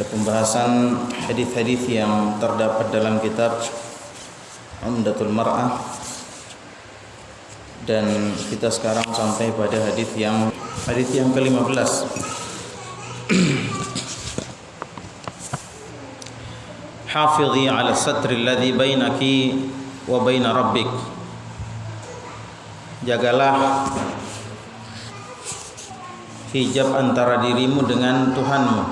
pembahasan hadis-hadis yang terdapat dalam kitab Umdatul Mar'ah, dan kita sekarang sampai pada hadis yang ke-15. Hafidhi 'ala satri alladhi bainaki wa baina rabbik. Jagalah hijab antara dirimu dengan Tuhanmu.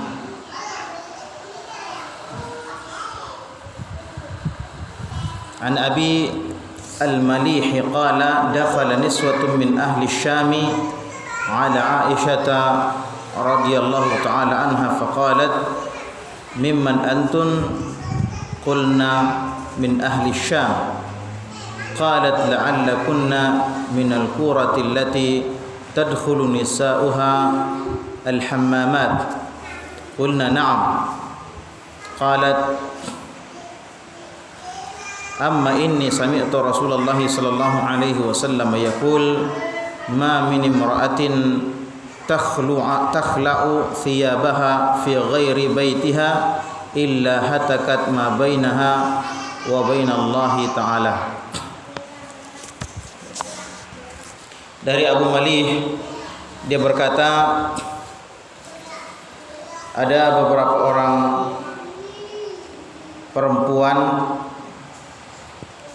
An Abi Al-Malih qala dakhala niswatun min ahli Syam ala Aisyah radhiyallahu ta'ala anha faqalat mimman antun qulna min ahli Syam qalat la'allakunna min al-qurati allati tadkhulu nisa'uha al-hammamat qulna na'am qalat amma inni sami'tu Rasulullah sallallahu alaihi wasallam yaqul ma min imra'atin takhla'u thiyabaha fi ghairi baitiha illa hatakat ma bainaha wa bainallahi ta'ala. Dari Abu Malih, dia berkata, ada beberapa orang perempuan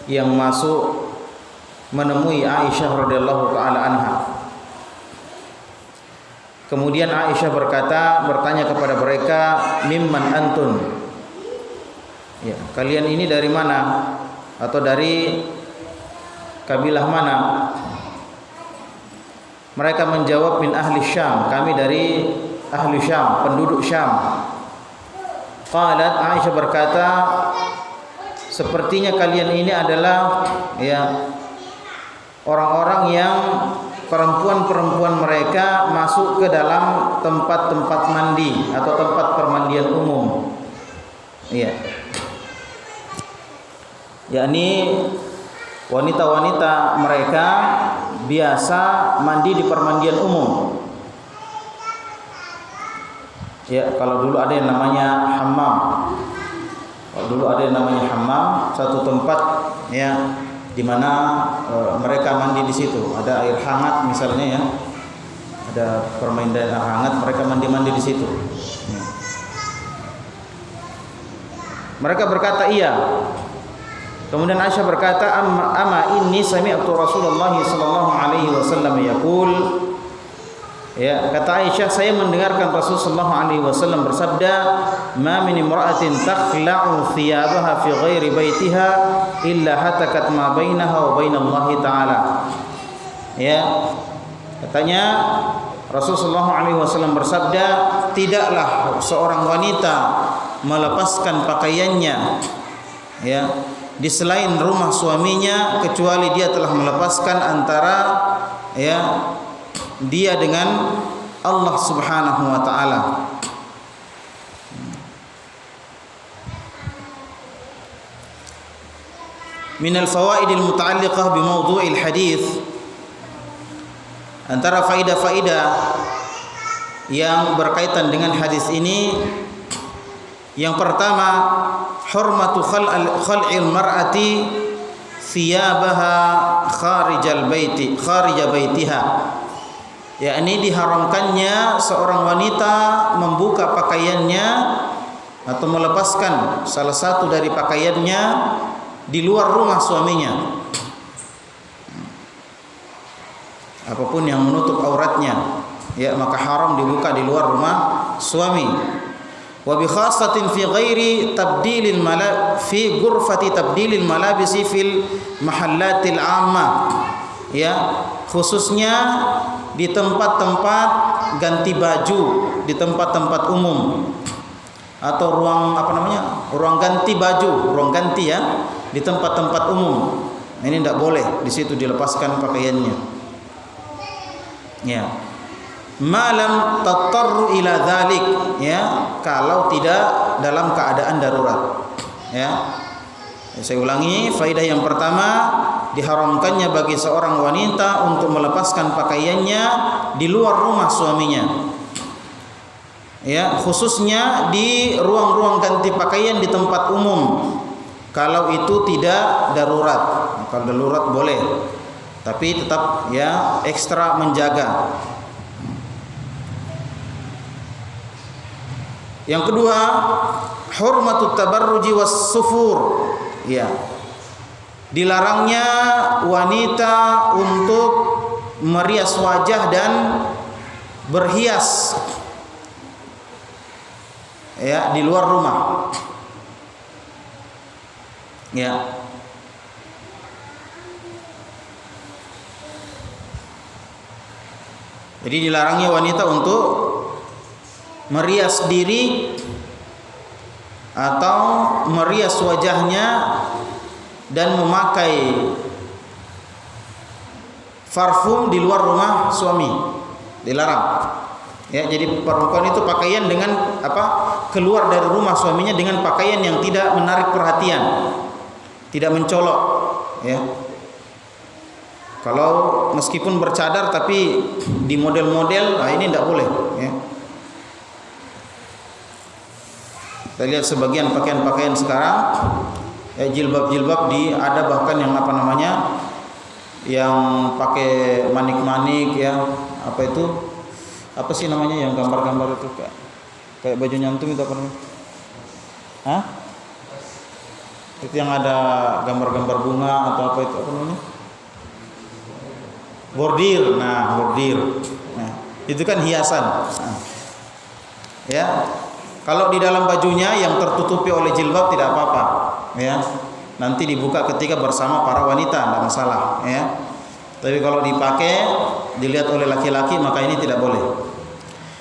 yang masuk menemui Aisyah radhiyallahu taala anha. Kemudian Aisyah bertanya kepada mereka, mimman antun? Ya, kalian ini dari mana? Atau dari kabilah mana? Mereka menjawab, min ahli Syam, kami dari ahli Syam, penduduk Syam. Qalat, Aisyah berkata, sepertinya kalian ini adalah orang-orang yang perempuan-perempuan mereka masuk ke dalam tempat-tempat mandi atau tempat permandian umum. Yakni wanita-wanita mereka biasa mandi di permandian umum. Ya, kalau dulu ada yang namanya hammam. Satu tempat di mana mereka mandi di situ. Ada air hangat misalnya ada permainan air hangat, mereka mandi di situ. Mereka berkata iya. Kemudian Aisyah berkata, amma inni sami'tu Rasulullah sallallahu alaihi wasallam yaqul. Ya, kata Aisyah, saya mendengarkan Rasul sallallahu alaihi wasallam bersabda, "Ma min imra'atin takhla'u thiyabaha fi ghairi baitiha illa hatakat ma bainaha wa bainallahi ta'ala." Ya. Katanya Rasul sallallahu alaihi wasallam bersabda, tidaklah seorang wanita melepaskan pakaiannya di selain rumah suaminya kecuali dia telah melepaskan antara dia dengan Allah Subhanahu wa taala. Min al-fawaidil muta'alliqah bi mawdu'il hadis, antara faidah-faidah yang berkaitan dengan hadis ini, yang pertama, hurmatu khal'il mar'ati thiyabaha kharija baitiha. Yakni diharamkannya seorang wanita membuka pakaiannya atau melepaskan salah satu dari pakaiannya di luar rumah suaminya. Apapun yang menutup auratnya, maka haram dibuka di luar rumah suami. Wa bi khassatin fi ghairi tabdilil fi ghurfati tabdilil malabisi fil mahallatil ammah. Khususnya di tempat-tempat ganti baju, di tempat-tempat umum atau ruang ganti baju, ruang ganti di tempat-tempat umum. Ini tidak boleh di situ dilepaskan pakaiannya. Malam tatarru ila dzalik, kalau tidak dalam keadaan darurat. Saya ulangi, faidah yang pertama, diharamkannya bagi seorang wanita untuk melepaskan pakaiannya di luar rumah suaminya. Ya, khususnya di ruang-ruang ganti pakaian di tempat umum. Kalau itu tidak darurat, kalau darurat boleh, tapi tetap ya ekstra menjaga. Yang kedua, hurmatut tabarruji was sufur. Ya. Dilarangnya wanita untuk merias wajah dan berhias ya di luar rumah. Ya. Jadi dilarangnya wanita untuk merias diri atau merias wajahnya dan memakai parfum di luar rumah suami, dilarang. Ya, jadi perempuan itu pakaian dengan keluar dari rumah suaminya dengan pakaian yang tidak menarik perhatian, tidak mencolok. Ya. Kalau meskipun bercadar tapi di model-model, ini tidak boleh. Ya. Kita lihat sebagian pakaian-pakaian sekarang, jilbab-jilbab ada bahkan yang yang pakai manik-manik ya, apa sih namanya yang gambar-gambar itu kayak baju nyantum itu apa namanya? Hah? Itu yang ada gambar-gambar bunga atau apa itu apa namanya? Bordir. Nah, bordir. Nah, itu kan hiasan. Nah. Ya. Kalau di dalam bajunya yang tertutupi oleh jilbab tidak apa-apa, ya. Nanti dibuka ketika bersama para wanita, tidak masalah, ya. Tapi kalau dipakai dilihat oleh laki-laki maka ini tidak boleh.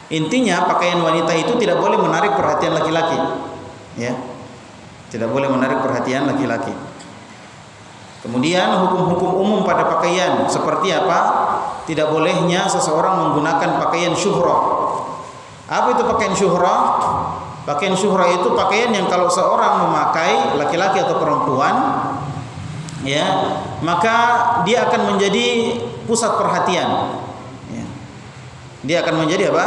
Intinya pakaian wanita itu tidak boleh menarik perhatian laki-laki, ya. Tidak boleh menarik perhatian laki-laki. Kemudian hukum-hukum umum pada pakaian seperti apa? Tidak bolehnya seseorang menggunakan pakaian syuhrah. Apa itu pakaian syuhrah? Pakaian syuhrah itu pakaian yang kalau seorang memakai, laki-laki atau perempuan, ya, maka dia akan menjadi pusat perhatian. Ya. Dia akan menjadi apa?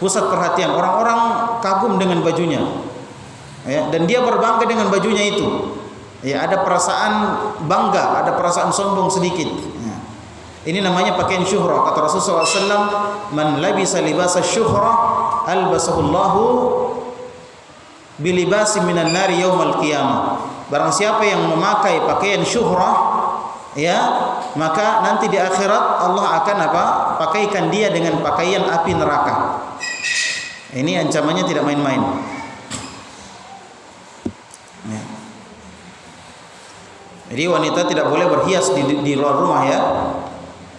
Pusat perhatian. Orang-orang kagum dengan bajunya, ya, dan dia berbangga dengan bajunya itu. Ya, ada perasaan bangga, ada perasaan sombong sedikit. Ya. Ini namanya pakaian syuhrah. Kata Rasulullah SAW, "Man labisa libasa syuhrah albasahullahu bilibasi minan nari yaumal qiyamah." Barang siapa yang memakai pakaian syuhrah, ya, maka nanti di akhirat Allah akan pakaikan dia dengan pakaian api neraka. Ini ancamannya tidak main-main. Ya. Jadi wanita tidak boleh berhias di luar rumah, ya.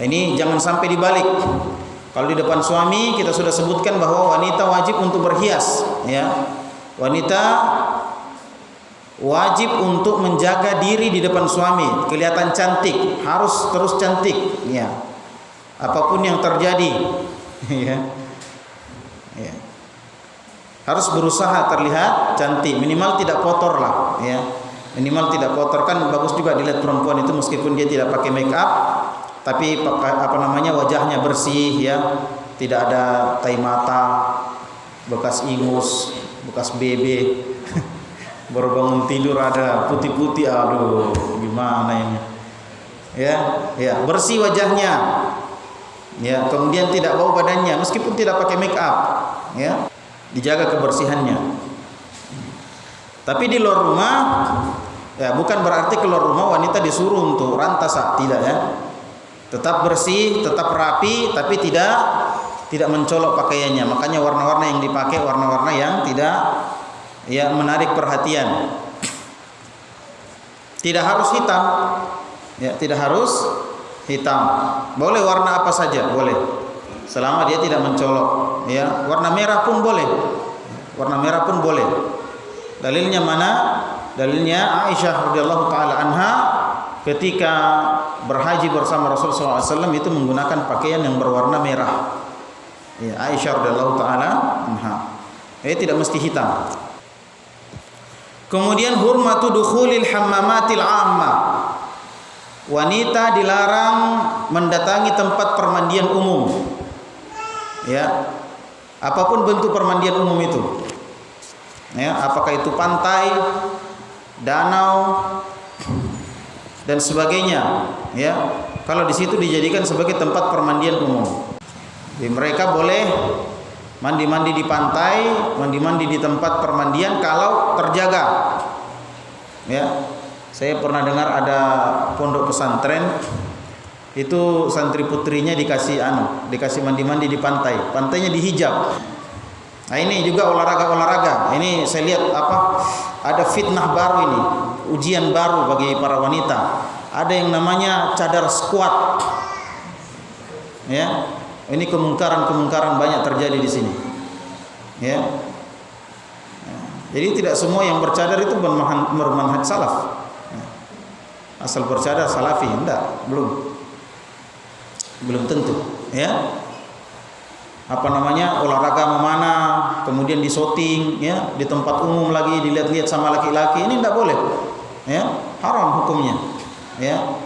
Ini jangan sampai dibalik. Kalau di depan suami kita sudah sebutkan bahwa wanita wajib untuk berhias, ya. Wanita wajib untuk menjaga diri di depan suami, kelihatan cantik, harus terus cantik, ya. Apapun yang terjadi, ya. Ya. Harus berusaha terlihat cantik, minimal tidak kotor lah, ya. Minimal tidak kotor, kan bagus juga dilihat perempuan itu meskipun dia tidak pakai make up, tapi wajahnya bersih, ya. Tidak ada tai mata, bekas ingus, bekas BB. Baru bangun tidur ada putih-putih, aduh gimana ini, ya, bersih wajahnya, ya, kemudian tidak bau badannya meskipun tidak pakai make up, ya, dijaga kebersihannya. Tapi di luar rumah, ya, bukan berarti keluar rumah wanita disuruh untuk rantas, tidak, ya, tetap bersih, tetap rapi, tapi tidak mencolok pakaiannya. Makanya warna-warna yang dipakai warna-warna yang tidak, ya, menarik perhatian. Tidak harus hitam, ya, tidak harus hitam. Boleh warna apa saja, boleh, selama dia tidak mencolok, ya. Warna merah pun boleh, warna merah pun boleh. Dalilnya mana? Dalilnya Aisyah radhiyallahu taala anha ketika berhaji bersama Rasulullah SAW itu menggunakan pakaian yang berwarna merah. Ya, Aisyah radhiyallahu taala anha. Tidak mesti hitam. Kemudian hurmatu dukhulil hammamatil ammah. Wanita dilarang mendatangi tempat permandian umum. Ya. apapun bentuk permandian umum itu. Ya, apakah itu pantai, danau dan sebagainya, ya. Kalau di situ dijadikan sebagai tempat permandian umum. Jadi mereka boleh mandi-mandi di pantai, mandi-mandi di tempat permandian kalau terjaga. Ya. Saya pernah dengar ada pondok pesantren itu santri putrinya dikasih mandi-mandi di pantai. Pantainya dihijab. Nah, ini juga olahraga. Ini saya lihat ada fitnah baru ini, ujian baru bagi para wanita. Ada yang namanya cadar squat. Ya. Ini kemungkaran banyak terjadi di sini. Ya. Jadi tidak semua yang bercadar itu bermanhaj salaf. Asal bercadar salafi, enggak, belum tentu, ya. Olahraga memanah, kemudian disoting, ya, di tempat umum lagi dilihat-lihat sama laki-laki, ini enggak boleh, ya, haram hukumnya, ya.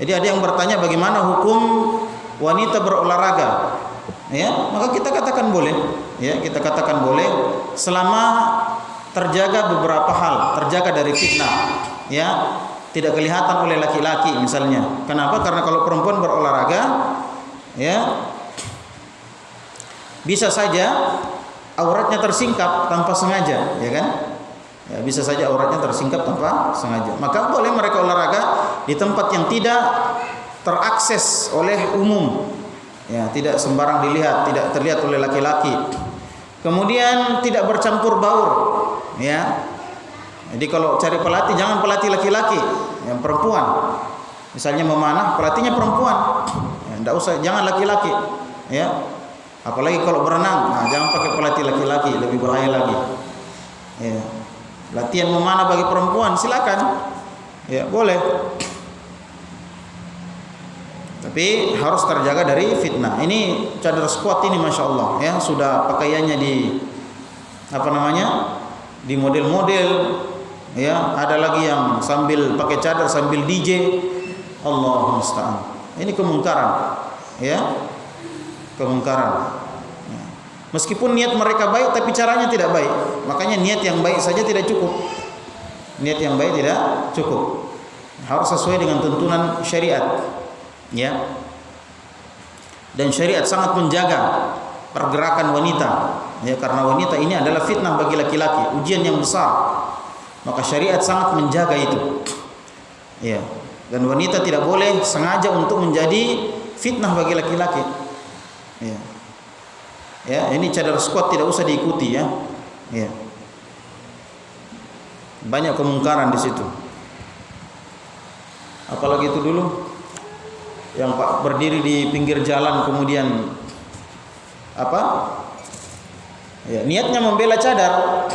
Jadi ada yang bertanya bagaimana hukum wanita berolahraga, ya, maka kita katakan boleh, ya, kita katakan boleh selama terjaga beberapa hal, terjaga dari fitnah, ya. Tidak kelihatan oleh laki-laki misalnya. Kenapa? Karena kalau perempuan berolahraga, ya, bisa saja auratnya tersingkap tanpa sengaja, ya kan? Ya, bisa saja auratnya tersingkap tanpa sengaja. Maka boleh mereka olahraga di tempat yang tidak terakses oleh umum, ya, tidak sembarang dilihat, tidak terlihat oleh laki-laki. Kemudian tidak bercampur baur, ya. Jadi kalau cari pelatih jangan pelatih laki-laki, yang perempuan. Misalnya memanah, pelatihnya perempuan. Ya, enggak usah, jangan laki-laki, ya. Apalagi kalau berenang, nah, jangan pakai pelatih laki-laki, lebih bahaya lagi. Ya. Latihan memanah bagi perempuan silakan. Ya, boleh. Tapi harus terjaga dari fitnah. Ini cadar squat ini Masya Allah, ya, sudah pakaiannya di model-model, ya, ada lagi yang sambil pakai cadar sambil DJ. Allahu musta'an. Ini kemungkaran, ya, kemungkaran. Ya. Meskipun niat mereka baik tapi caranya tidak baik. Makanya niat yang baik saja tidak cukup. Niat yang baik tidak cukup. Harus sesuai dengan tuntunan syariat, ya. Dan syariat sangat menjaga pergerakan wanita, ya, karena wanita ini adalah fitnah bagi laki-laki, ujian yang besar. Maka syariat sangat menjaga itu, ya. Dan wanita tidak boleh sengaja untuk menjadi fitnah bagi laki-laki, ya. Ya, ini cadar squat tidak usah diikuti, ya. Ya. Banyak kemungkaran di situ. Apalagi itu dulu yang Pak berdiri di pinggir jalan kemudian ya, niatnya membela cadar.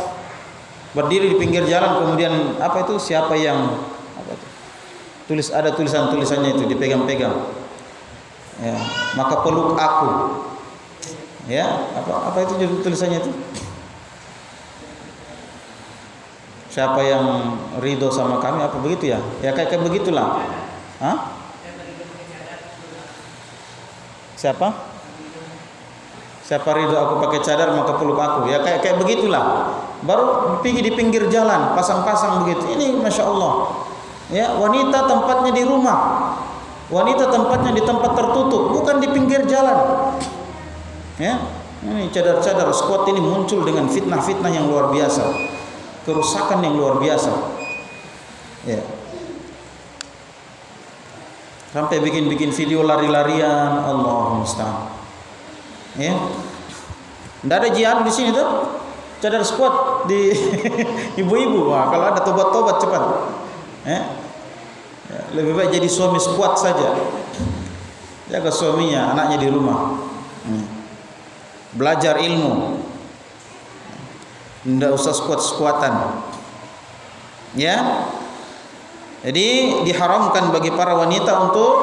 Berdiri di pinggir jalan kemudian siapa yang ada tulisannya itu dipegang-pegang, ya, maka peluk aku, ya, apa itu tulisannya itu, siapa yang ridho sama kami, apa begitu ya, ya kayak begitulah. Hah? Siapa ridho aku pakai cadar maka peluk aku, ya kayak begitulah. Baru pergi di pinggir jalan pasang-pasang begitu. Ini Masya Allah, ya, wanita tempatnya di rumah, wanita tempatnya di tempat tertutup, bukan di pinggir jalan, ya. Ini cadar-cadar squat ini muncul dengan fitnah-fitnah yang luar biasa, kerusakan yang luar biasa, ya. Sampai bikin video lari-larian, Allahu musta'an. Ya. Enggak ada jihad di sini tuh. Cadar squat di ibu-ibu. Wah, kalau ada tobat-tobat cepat. Ya. Lebih baik jadi suami squat saja. Jaga suaminya, anaknya di rumah. Belajar ilmu. Enggak usah squat-squatan. Ya. Jadi diharamkan bagi para wanita untuk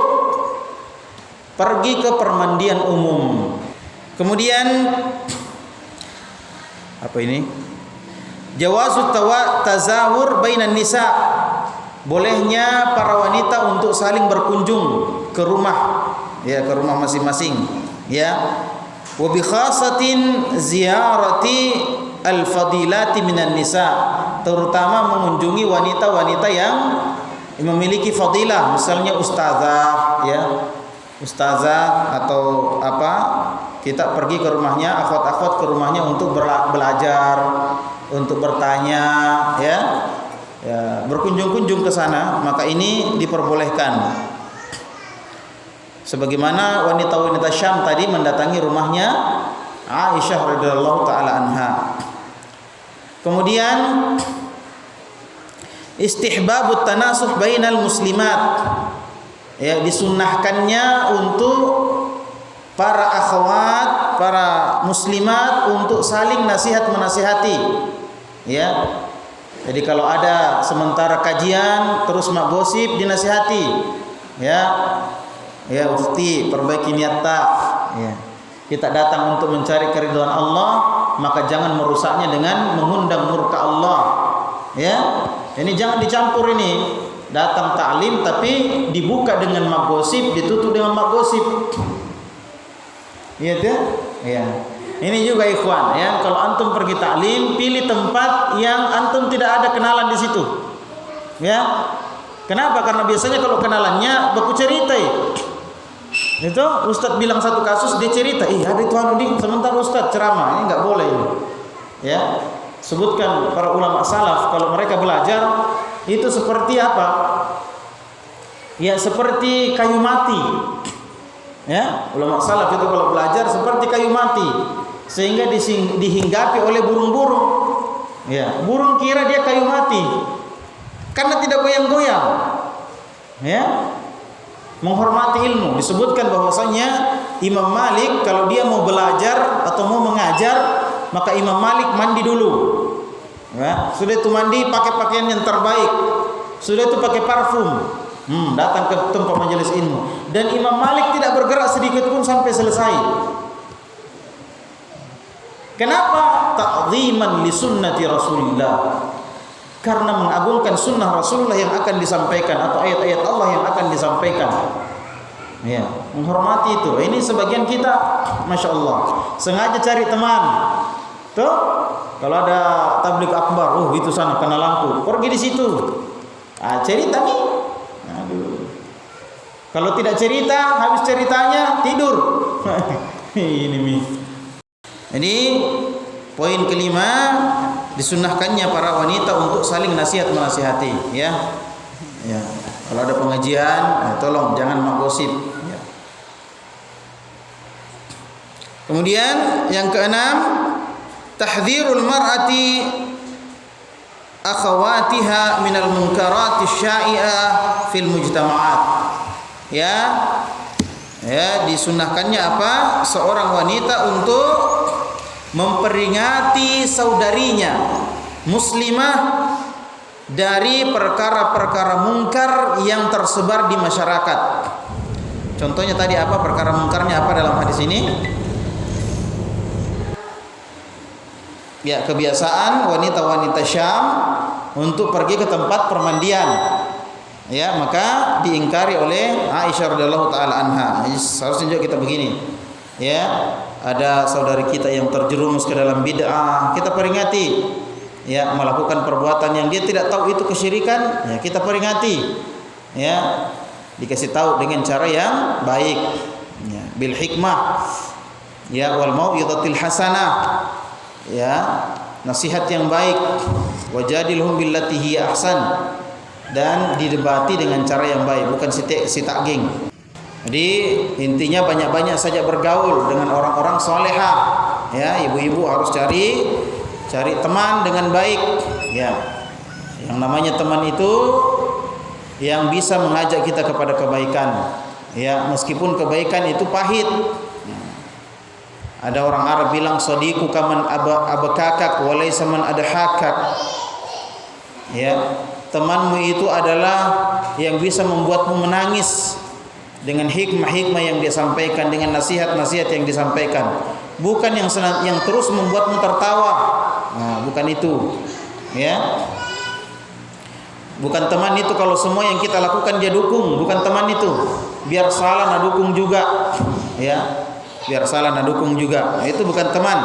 pergi ke permandian umum. Kemudian apa ini? Jawazut tazawur bainan nisa. Bolehnya para wanita untuk saling berkunjung ke rumah, ya, ke rumah masing-masing, ya. Wa bi khasatin ziyarati al-fadilati minan nisa, terutama mengunjungi wanita-wanita yang memiliki fadilah, misalnya ustazah ya, ustazah atau apa, kita pergi ke rumahnya, akhwat-akhwat ke rumahnya untuk belajar, untuk bertanya ya, berkunjung-kunjung ke sana, maka ini diperbolehkan. Sebagaimana wanita-wanita Syam tadi mendatangi rumahnya Aisyah radhiyallahu taala anha. Kemudian istihbabut tanasuh bainal muslimat, ya, disunnahkannya untuk para akhwat, para muslimat untuk saling nasihat menasihati, ya. Jadi kalau ada sementara kajian terus mak gosip dinasihati, ya. Ya ukhti, perbaiki niat tak, ya. Kita datang untuk mencari keridhaan Allah, maka jangan merusaknya dengan mengundang murka Allah, ya. Ini jangan dicampur ini. Datang ta'lim tapi dibuka dengan magosip, ditutup dengan magosip. Iya tuh? Iya. Ini juga ikhwan ya, kalau antum pergi ta'lim, pilih tempat yang antum tidak ada kenalan di situ. Ya. Kenapa? Karena biasanya kalau kenalannya baku cerita. Itu ustaz bilang satu kasus, dia cerita, ada itu anu sementara ustaz ceramah, ini enggak boleh ini. Ya. Sebutkan para ulama salaf kalau mereka belajar itu seperti apa? Ya seperti kayu mati. Ya, ulama salaf itu kalau belajar seperti kayu mati, sehingga dihinggapi oleh burung-burung. Ya, burung kira dia kayu mati karena tidak goyang-goyang. Ya. Menghormati ilmu. Disebutkan bahwasanya Imam Malik kalau dia mau belajar atau mau mengajar, maka Imam Malik mandi dulu. Ya, sudah itu mandi pakai pakaian yang terbaik. Sudah itu pakai parfum. Datang ke tempat majelis ilmu, dan Imam Malik tidak bergerak sedikit pun sampai selesai. Kenapa? Ta'ziman li sunnati Rasulillah. Karena mengagungkan sunnah Rasulullah yang akan disampaikan atau ayat-ayat Allah yang akan disampaikan. Ya, menghormati itu. Ini sebagian kita, masya Allah, sengaja cari teman. Tuh, kalau ada tabligh akbar, itu sana kenalanku, pergi di situ. Cerita nih. Aduh. Kalau tidak cerita, habis ceritanya tidur. Ini mi. Ini poin kelima, disunnahkannya para wanita untuk saling nasihat menasihati, ya. Ya. Kalau ada pengajian, tolong jangan menggosip. Ya. Kemudian yang keenam, tahdhirul mar'ati akhawatiha minal munkarati syai'ah fil mujtama'at. Ya. Ya, disunnahkannya apa? Seorang wanita untuk memperingati saudarinya muslimah dari perkara-perkara mungkar yang tersebar di masyarakat. Contohnya tadi apa perkara mungkarnya apa dalam hadis ini? Ya, kebiasaan wanita-wanita Syam untuk pergi ke tempat permandian. Ya, maka diingkari oleh Aisyah radhiyallahu taala anha. Seharusnya juga kita begini. Ya, ada saudari kita yang terjerumus ke dalam bid'ah, kita peringati. Ya, melakukan perbuatan yang dia tidak tahu itu kesyirikan, ya kita peringati. Ya, dikasih tahu dengan cara yang baik. Ya, bil hikmah. Ya, wal mau'izatil hasanah. Ya, nasihat yang baik. Wajadilhum billati hiya ahsan. Dan didebati dengan cara yang baik, bukan si takging. Jadi intinya banyak-banyak saja bergaul dengan orang-orang salehah. Ya, ibu-ibu harus cari teman dengan baik. Ya, yang namanya teman itu yang bisa mengajak kita kepada kebaikan. Ya, meskipun kebaikan itu pahit. Ada orang Arab bilang sadiqu kaman abakakak walaysa man adhakak. Ya, temanmu itu adalah yang bisa membuatmu menangis dengan hikmah-hikmah yang dia sampaikan, dengan nasihat-nasihat yang disampaikan, bukan yang terus membuatmu tertawa. Nah, bukan itu. Ya. Bukan teman itu kalau semua yang kita lakukan dia dukung, bukan teman itu. Biar salah nah dukung juga. Ya. biar salah nak dukung juga. Nah, itu bukan teman.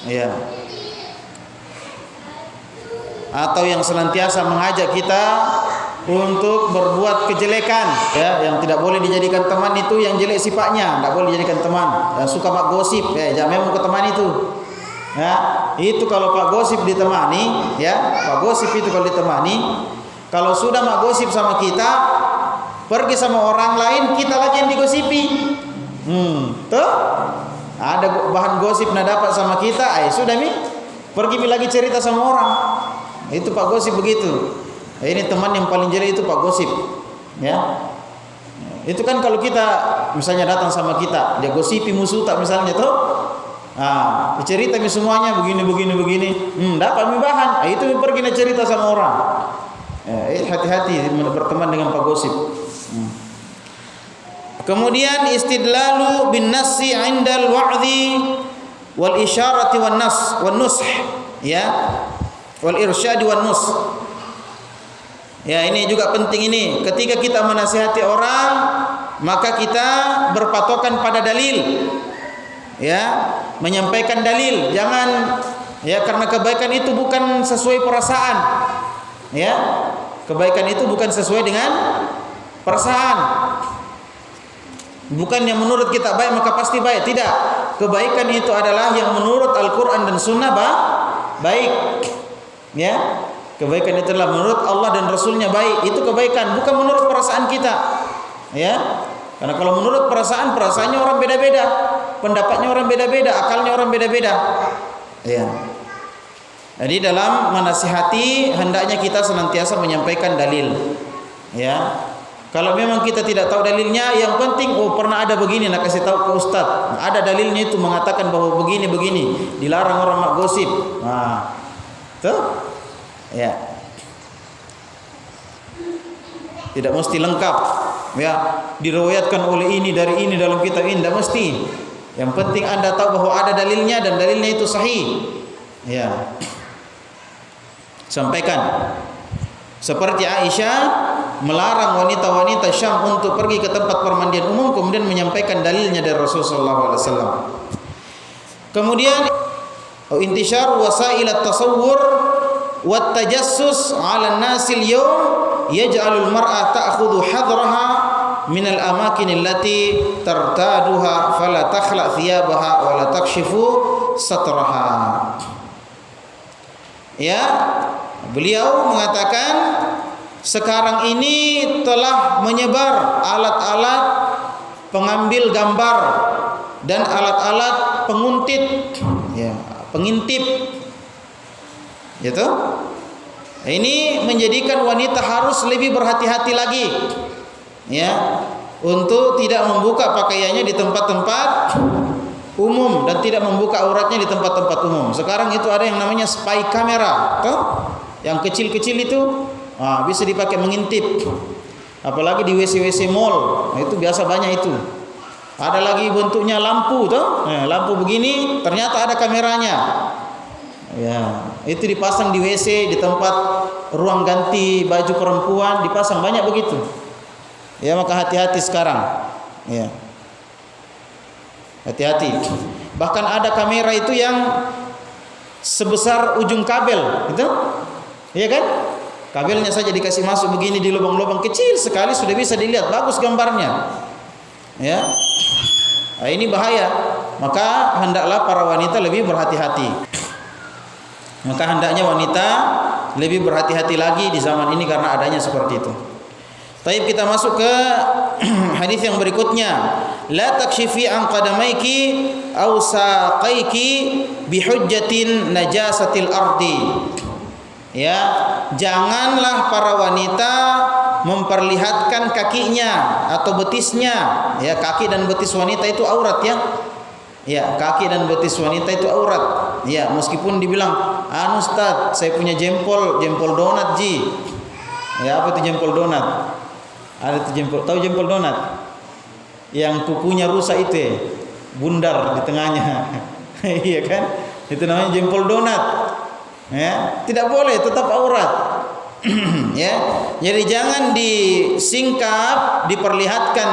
Ya. Atau yang senantiasa mengajak kita untuk berbuat kejelekan, ya, yang tidak boleh dijadikan teman itu yang jelek sifatnya, tidak boleh dijadikan teman. Yang suka pak gosip, ya, jangan memang ke teman itu. Ya, itu kalau pak gosip ditemani, ya, pak gosip itu kalau ditemani, kalau sudah mak gosip sama kita, pergi sama orang lain, kita lagi yang digosipi. Tuh, ada bahan gosip nak dapat sama kita, sudah mi, pergi lagi cerita sama orang. Itu pak gosip begitu. Ini teman yang paling jelek itu pak gosip, ya. Itu kan kalau kita misalnya datang sama kita, dia gosipi musuh tak misalnya tuh, cerita mi semuanya begini. Dapat mi bahan, itu pergi nak cerita sama orang. Hati-hati berteman dengan pak gosip. Kemudian istidlalu bin nassi 'indal wa'dhi wal isyarati wan nush, ya, wal irsyadi wan nush. Ya, ini juga penting ini. Ketika kita menasihati orang, maka kita berpatokan pada dalil. Ya, menyampaikan dalil. Jangan, ya, karena kebaikan itu bukan sesuai perasaan. Ya, kebaikan itu bukan sesuai dengan perasaan. Bukan yang menurut kita baik maka pasti baik. Tidak. Kebaikan itu adalah yang menurut Al-Quran dan Sunnah baik. Ya. Kebaikan itu adalah menurut Allah dan Rasulnya baik. Itu kebaikan, bukan menurut perasaan kita. Ya. Karena kalau menurut perasaannya orang beda-beda, pendapatnya orang beda-beda, akalnya orang beda-beda. Ya. Jadi dalam menasihati hendaknya kita senantiasa menyampaikan dalil. Ya. Kalau memang kita tidak tahu dalilnya, yang penting pernah ada begini, nak kasih tahu ke ustaz. Ada dalilnya itu mengatakan bahwa begini, dilarang orang mak gosip. Nah. Tuh. Ya, tidak mesti lengkap, ya, diriwayatkan oleh ini dari ini dalam kitab ini, tidak mesti. Yang penting anda tahu bahwa ada dalilnya dan dalilnya itu sahih. Ya, sampaikan. Seperti Aisyah melarang wanita-wanita Syam untuk pergi ke tempat permandian umum, kemudian menyampaikan dalilnya dari Rasulullah SAW. Kemudian intishar wasail at-tasawwur wat tajassus 'ala an-nasil yawm yaj'alul mar'a ta'khudhu hadraha min al-amakin allati tartaduha fala takhla thiyabaha wa la takshifu satraha. Ya, beliau mengatakan sekarang ini telah menyebar alat-alat pengambil gambar dan alat-alat penguntit, ya, pengintip. Gitu. Ini menjadikan wanita harus lebih berhati-hati lagi, ya, untuk tidak membuka pakaiannya di tempat-tempat umum dan tidak membuka auratnya di tempat-tempat umum. Sekarang itu ada yang namanya spy camera, tuh, yang kecil-kecil itu, bisa dipakai mengintip. Apalagi di WC-WC mall, itu biasa banyak itu. Ada lagi bentuknya lampu, tuh, lampu begini, ternyata ada kameranya. Ya, itu dipasang di WC, di tempat ruang ganti baju perempuan dipasang, banyak begitu. Ya, maka hati-hati sekarang. Ya. Hati-hati. Bahkan ada kamera itu yang sebesar ujung kabel, gitu. Iya kan? Kabelnya saja dikasih masuk begini di lubang-lubang kecil sekali sudah bisa dilihat, bagus gambarnya. Ya. Nah, ini bahaya. Maka hendaklah para wanita lebih berhati-hati. Maka hendaknya wanita lebih berhati-hati lagi di zaman ini karena adanya seperti itu. Taib, kita masuk ke hadis yang berikutnya. La takshifi an qadamaiki aw saqaiki bihujjatin najasatil ardi. Ya, janganlah para wanita memperlihatkan kakinya atau betisnya. Ya, kaki dan betis wanita itu aurat, ya. Ya, kaki dan betis wanita itu aurat. Ya, meskipun dibilang, Ustaz, saya punya jempol donat, Ji. Ya, apa itu jempol donat? Ada itu jempol, tahu jempol donat? Yang kukunya rusak itu, ya? Bundar di tengahnya. Iya kan? Itu namanya jempol donat. Ya, tidak boleh, tetap aurat. Ya, jadi jangan disingkap, diperlihatkan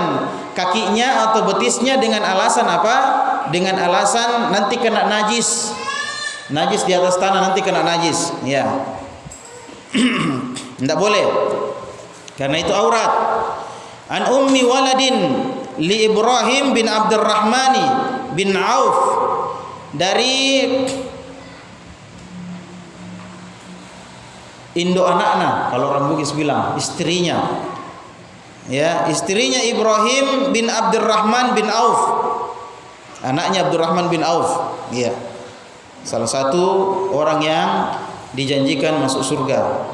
kakinya atau betisnya dengan alasan apa? Dengan alasan nanti kena najis. Najis di atas tanah nanti kena najis. Ya. Tidak boleh. Karena itu aurat. An ummi waladin li Ibrahim bin Abdurrahmani bin Auf, dari Indo anakna, kalau orang Bugis bilang istrinya. Ya, istrinya Ibrahim bin Abdurrahman bin Auf. Anaknya Abdurrahman bin Auf. Ya. Salah satu orang yang dijanjikan masuk surga.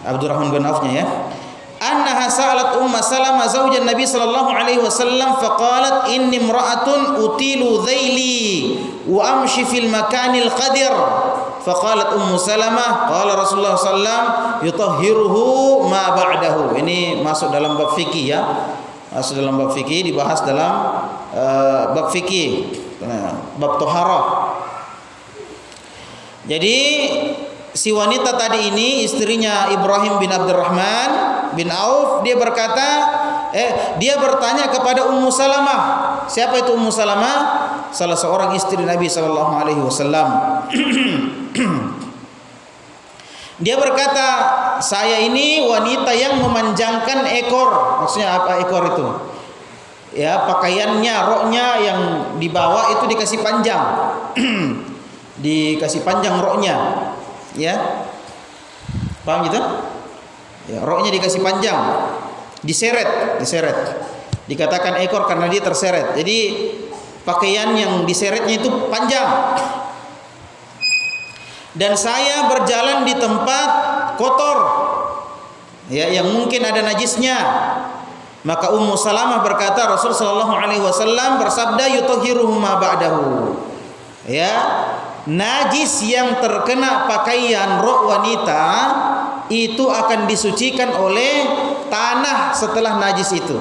Abdurrahman bin Aufnya ya. Annaha sa'alat Umma Salamah zaujan Nabi sallallahu alaihi wasallam faqalat inni imra'atun utilu dhaili wa amshi fil makanil qadir. Faqalat Ummu Salamah qala Rasulullah sallam yutahhiruhu ma ba'dahu. Ini masuk dalam bab fikih ya. Masuk dalam bab fikih, dibahas dalam bab fikih, bab taharah. Jadi si wanita tadi ini istrinya Ibrahim bin Abdurrahman bin Auf, dia berkata dia bertanya kepada Ummu Salamah. Siapa itu Ummu Salamah? Salah seorang istri Nabi sallallahu alaihi wasallam. Dia berkata, saya ini wanita yang memanjangkan ekor. Maksudnya apa ekor itu? Ya, pakaiannya, roknya yang dibawa itu dikasih panjang. Dikasih panjang roknya. Ya. Paham gitu? Ya, roknya dikasih panjang. Diseret. Dikatakan ekor karena dia terseret. Jadi pakaian yang diseretnya itu panjang. Dan saya berjalan di tempat kotor, ya, yang mungkin ada najisnya. Maka Ummu Salamah berkata, Rasul sallallahu alaihi wasallam bersabda, yutahhiruhu ma ba'dahu. Ya, najis yang terkena pakaian rok wanita itu akan disucikan oleh tanah setelah najis itu.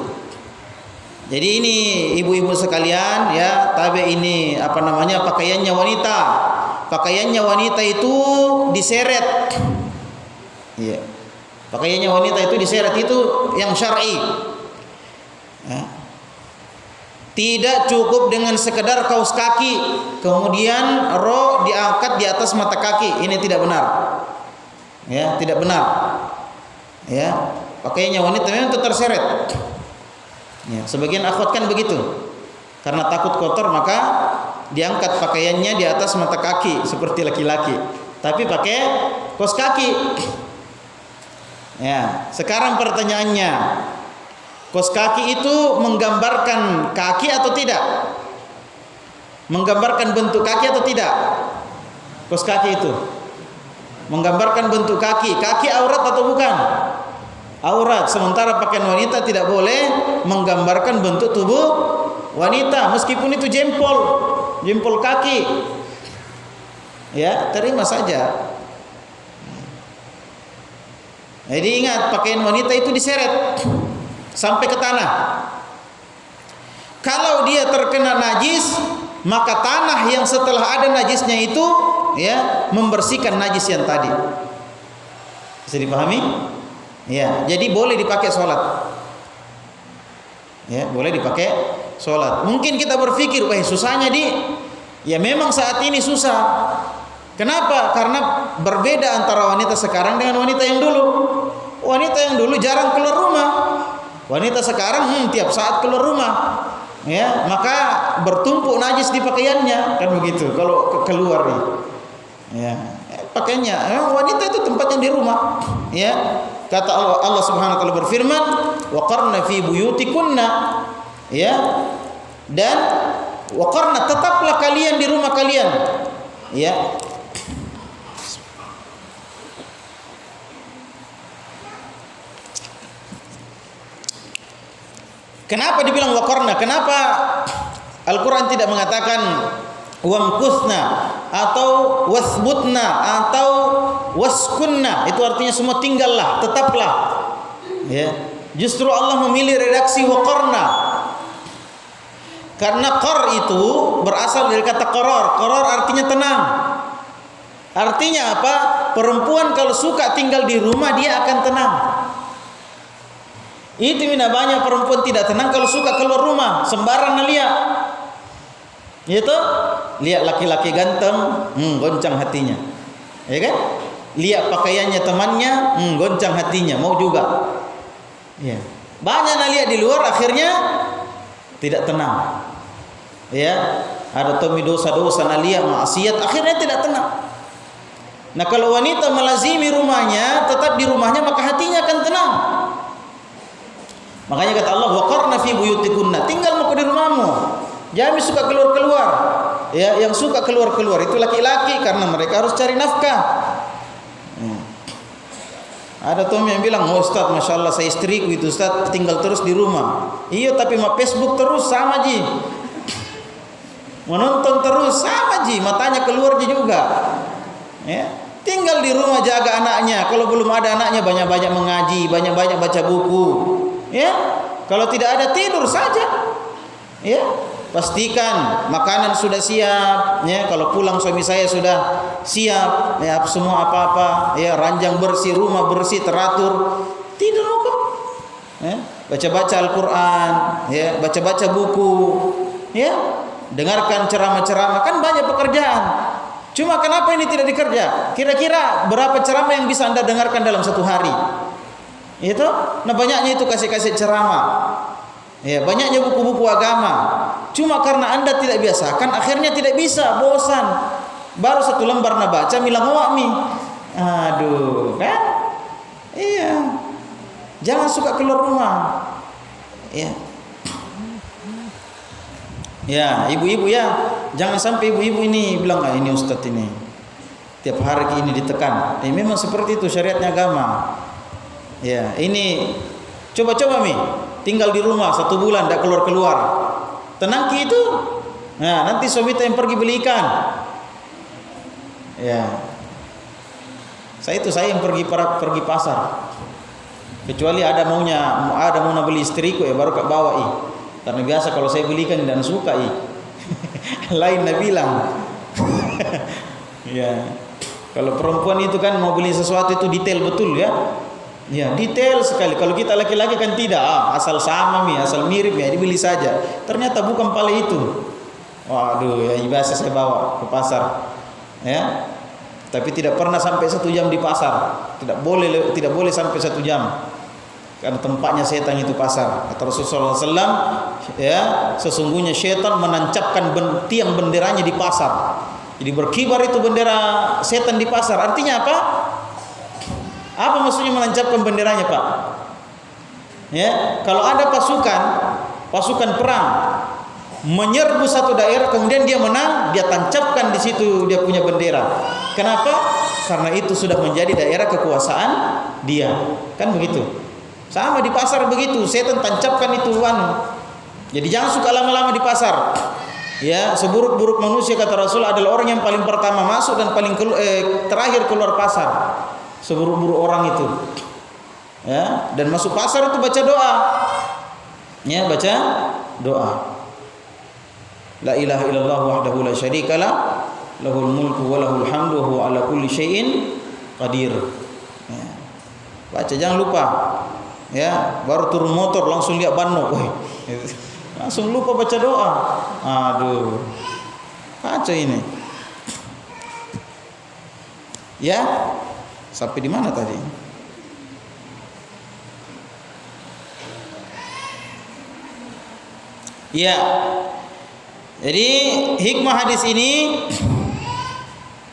Jadi ini ibu-ibu sekalian ya, tabe ini pakaiannya wanita. Pakaiannya wanita itu diseret. Iya. Pakaiannya wanita itu diseret, itu yang syar'i. Ya. Tidak cukup dengan sekedar kaos kaki kemudian rok diangkat di atas mata kaki. Ini tidak benar. Ya, tidak benar. Ya, pakaiannya wanita memang itu terseret. Ya, sebagian akhwat kan begitu. Karena takut kotor maka diangkat pakaiannya di atas mata kaki seperti laki-laki, tapi pakai kaos kaki. Ya, sekarang pertanyaannya, kaos kaki itu menggambarkan kaki atau tidak? Menggambarkan bentuk kaki atau tidak? Kaos kaki itu menggambarkan bentuk kaki. Kaki aurat atau bukan? Aurat. Sementara pakaian wanita tidak boleh menggambarkan bentuk tubuh wanita, meskipun itu jempol kaki. Ya, terima saja. Jadi ingat, pakaian wanita itu diseret sampai ke tanah. Kalau dia terkena najis, maka tanah yang setelah ada najisnya itu ya membersihkan najis yang tadi. Bisa dipahami? Ya, jadi boleh dipakai sholat. Ya, boleh dipakai sholat. Mungkin kita berpikir, wah susahnya ya memang saat ini susah. Kenapa? Karena berbeda antara wanita sekarang dengan wanita yang dulu. Wanita yang dulu jarang keluar rumah. Wanita sekarang tiap saat keluar rumah. Ya, maka bertumpuk najis di pakaiannya, kan begitu. Kalau keluar nih. Ya, pakaiannya. Wanita itu tempatnya di rumah. Ya. Kata Allah Subhanahu wa taala berfirman, "Waqarna fi buyutikunna." Ya. Dan waqarna, tetaplah kalian di rumah kalian. Ya. Kenapa dibilang waqarna? Kenapa Al-Quran tidak mengatakan wamkuthna atau wasbutna atau waskunna? Itu artinya semua tinggallah, tetaplah. Ya. Justru Allah memilih redaksi waqarna. Karena qar itu berasal dari kata qarar. Qarar artinya tenang. Artinya apa? Perempuan kalau suka tinggal di rumah dia akan tenang. Itu mina banyak perempuan tidak tenang kalau suka keluar rumah, sembarang lihat. Itu lihat laki-laki ganteng, goncang hatinya. Ya kan? Lihat pakaiannya temannya, goncang hatinya, mau juga. Ya. Banyak lihat di luar akhirnya tidak tenang. Ya, ada tomi dosa-dosa lihat maksiat akhirnya tidak tenang. Nah, kalau wanita melazimi rumahnya, tetap di rumahnya, maka hatinya akan tenang. Makanya kata Allah, waqarna fi buyutikunna, tinggal mau di rumahmu. Jangan suka keluar-keluar. Ya, yang suka keluar-keluar itu laki-laki karena mereka harus cari nafkah. Ada tuh yang bilang, "Oh Ustaz, Masya Allah saya istriku itu Ustaz tinggal terus di rumah." Iya, tapi mau Facebook terus sama ji. Menonton terus sama ji, matanya keluar juga. Ya, tinggal di rumah jaga anaknya. Kalau belum ada anaknya banyak-banyak mengaji, banyak-banyak baca buku. Ya, kalau tidak ada tidur saja. Ya, pastikan makanan sudah siap. Ya, kalau pulang suami saya sudah siap. Ya, semua apa-apa. Ya, ranjang bersih, rumah bersih, teratur. Tidur kok. Ya, baca-baca Al-Quran. Ya, baca-baca buku. Ya, dengarkan ceramah-ceramah. Kan banyak pekerjaan. Cuma kenapa ini tidak dikerja? Kira-kira berapa ceramah yang bisa Anda dengarkan dalam satu hari? Itu, nah banyaknya itu kasih-kasih ceramah. Ya, banyaknya buku-buku agama. Cuma karena Anda tidak biasakan, akhirnya tidak bisa, bosan. Baru satu lembar nak baca, milang wami. Aduh, kan? Iya. Jangan suka keluar rumah. Ya. Ya, ibu-ibu ya, jangan sampai ibu-ibu ini bilang, ini Ustadz ini tiap hari ini ditekan. Memang seperti itu syariatnya agama. Ya, ini coba-coba tinggal di rumah 1 bulan tidak keluar-keluar. Tenang itu. Nah, nanti suami yang pergi beli ikan. Ya. Saya yang pergi pasar. Kecuali ada mau beli istriku ya baru kak bawa Karena biasa kalau saya belikan dan suka lain nak bilang. Ya. Kalau perempuan itu kan mau beli sesuatu itu detail betul ya. Ya, detail sekali. Kalau kita laki-laki kan tidak, asal sama asal mirip ya dibeli saja. Ternyata bukan pala itu. Waduh, ya biasa saya bawa ke pasar. Ya. Tapi tidak pernah sampai 1 jam di pasar. Tidak boleh sampai 1 jam. Karena tempatnya setan itu pasar. Kata Rasulullah SAW, ya, sesungguhnya setan menancapkan tiang benderanya di pasar. Jadi berkibar itu bendera setan di pasar. Artinya apa? Apa maksudnya menancapkan benderanya, Pak? Ya, kalau ada pasukan perang menyerbu satu daerah, kemudian dia menang, dia tancapkan di situ dia punya bendera. Kenapa? Karena itu sudah menjadi daerah kekuasaan dia. Kan begitu. Sama di pasar begitu, setan tancapkan itu Jadi jangan suka lama-lama di pasar. Ya, seburuk-buruk manusia kata Rasul adalah orang yang paling pertama masuk dan paling terakhir keluar pasar. Seburuk-buruk orang itu. Ya, dan masuk pasar itu baca doa. Ya, baca doa. La ilaha illallah wahdahu la syarikalah, lahul mulku wa lahul hamdu wa huwa ala kulli syai'in qadir. Ya. Baca, jangan lupa. Ya, baru turun motor langsung lihat banno. Langsung lupa baca doa. Aduh. Baca ini. Ya. Sampai di mana tadi? Ya. Jadi hikmah hadis ini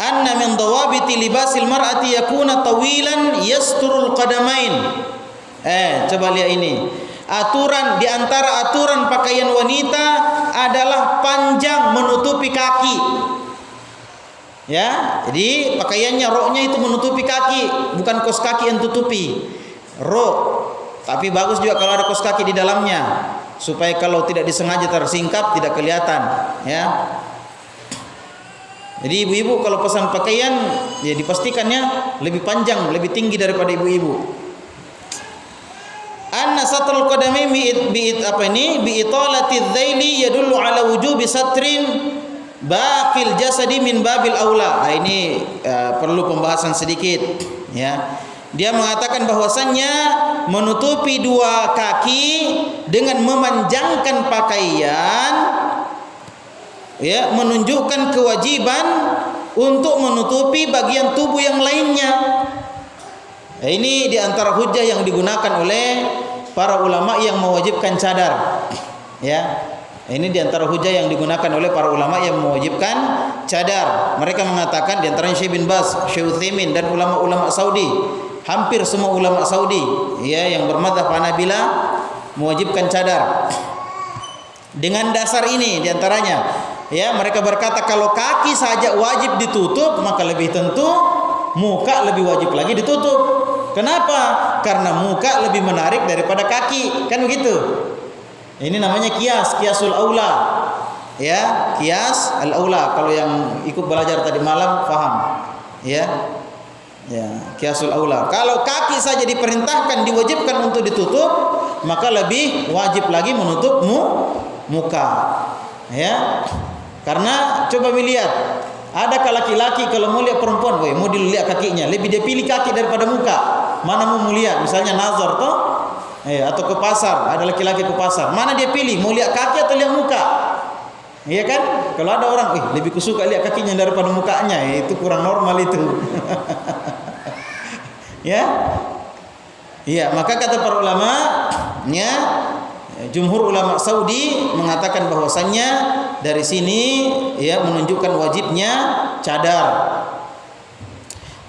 anna min dawabiti libasil mar'ati yakuna tawilan yasturul qadamain. Coba lihat ini. Aturan di antara aturan pakaian wanita adalah panjang menutupi kaki. Ya, jadi pakaiannya roknya itu menutupi kaki, bukan kaos kaki yang tutupi. Rok. Tapi bagus juga kalau ada kaos kaki di dalamnya, supaya kalau tidak disengaja tersingkap tidak kelihatan, ya. Jadi ibu-ibu kalau pesan pakaian ya dipastikannya lebih panjang, lebih tinggi daripada ibu-ibu. Anna satrul qadamain bi italati dzaili yadullu ala wujubi satrin baqil jasadi min babil aula. Nah, ini perlu pembahasan sedikit, ya. Dia mengatakan bahwasannya menutupi dua kaki dengan memanjangkan pakaian, ya, menunjukkan kewajiban untuk menutupi bagian tubuh yang lainnya. Nah, ini diantara hujah yang digunakan oleh para ulama yang mewajibkan cadar, ya. Ini diantara hujah yang digunakan oleh para ulama yang mewajibkan cadar. Mereka mengatakan, diantaranya Syekh bin Baz, Syekh Utsaimin, dan ulama-ulama Saudi, hampir semua ulama Saudi, ya, yang bermadzhab Hanabilah mewajibkan cadar. Dengan dasar ini diantaranya, ya, mereka berkata kalau kaki saja wajib ditutup, maka lebih tentu muka lebih wajib lagi ditutup. Kenapa? Karena muka lebih menarik daripada kaki, kan begitu. Ini namanya kiasul aula, ya, kias al aula. Kalau yang ikut belajar tadi malam paham, ya, ya, kiasul aula. Kalau kaki saja diperintahkan, diwajibkan untuk ditutup, maka lebih wajib lagi menutup muka, ya. Karena coba melihat, adakah laki-laki kalau mau lihat perempuan, mau dilihat kakinya, lebih dia pilih kaki daripada muka. Mana mau lihat, misalnya nazar toh, atau ke pasar, ada laki-laki ke pasar, mana dia pilih, mau lihat kaki atau lihat muka? Iya kan? Kalau ada orang, lebih kusuka lihat kakinya daripada mukanya, itu kurang normal itu. Ya, iya. Maka kata para ulama, ya, jumhur ulama Saudi mengatakan bahwasannya dari sini, ya, menunjukkan wajibnya cadar.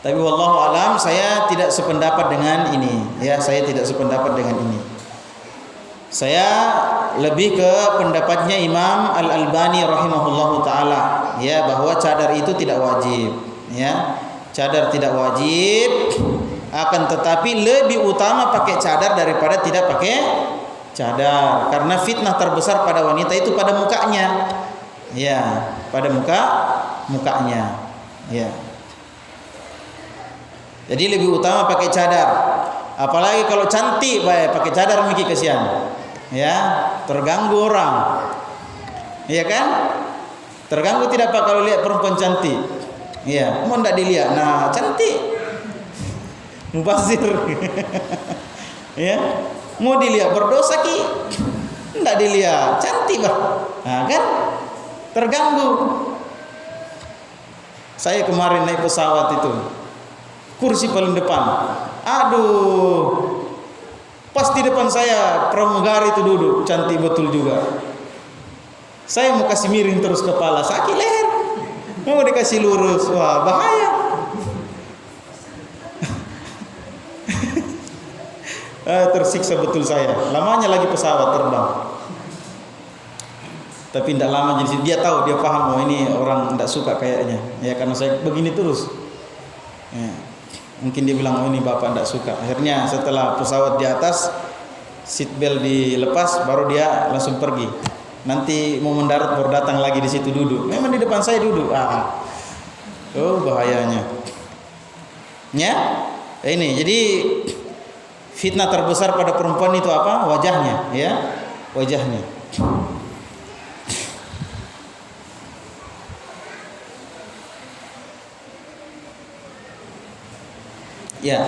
Tapi wallahu alam, saya tidak sependapat dengan ini, ya, saya tidak sependapat dengan ini. Saya lebih ke pendapatnya Imam Al-Albani rahimahullahu taala, ya, bahwa cadar itu tidak wajib, ya. Cadar tidak wajib, akan tetapi lebih utama pakai cadar daripada tidak pakai cadar, karena fitnah terbesar pada wanita itu pada mukanya, ya, pada mukanya, ya. Jadi lebih utama pakai cadar. Apalagi kalau cantik, pakai cadar mikir kesian, ya, terganggu orang, iya kan? Terganggu tidak Pak kalau lihat perempuan cantik, iya, mau ndak dilihat, nah cantik, mubazir, ya, mau dilihat berdosa ki, ndak dilihat, cantik Pak, nah kan? Terganggu. Saya kemarin naik pesawat itu, kursi paling depan, aduh, pas di depan saya pramugari itu duduk, cantik betul juga. Saya mau kasih miring terus kepala, sakit leher, mau dikasih lurus, wah bahaya. Tersiksa betul saya, lamanya lagi pesawat terbang. Tapi tidak lama, jadi dia tahu, dia paham, oh ini orang tidak suka kayaknya, ya, karena saya begini terus, ya. Mungkin dia bilang, oh ini bapak tidak suka. Akhirnya setelah pesawat di atas, seat belt dilepas, baru dia langsung pergi. Nanti mau mendarat baru datang lagi di situ duduk. Memang di depan saya duduk. Oh bahayanya. Ya, ini jadi fitnah terbesar pada perempuan itu apa? Wajahnya, ya, wajahnya. Ya.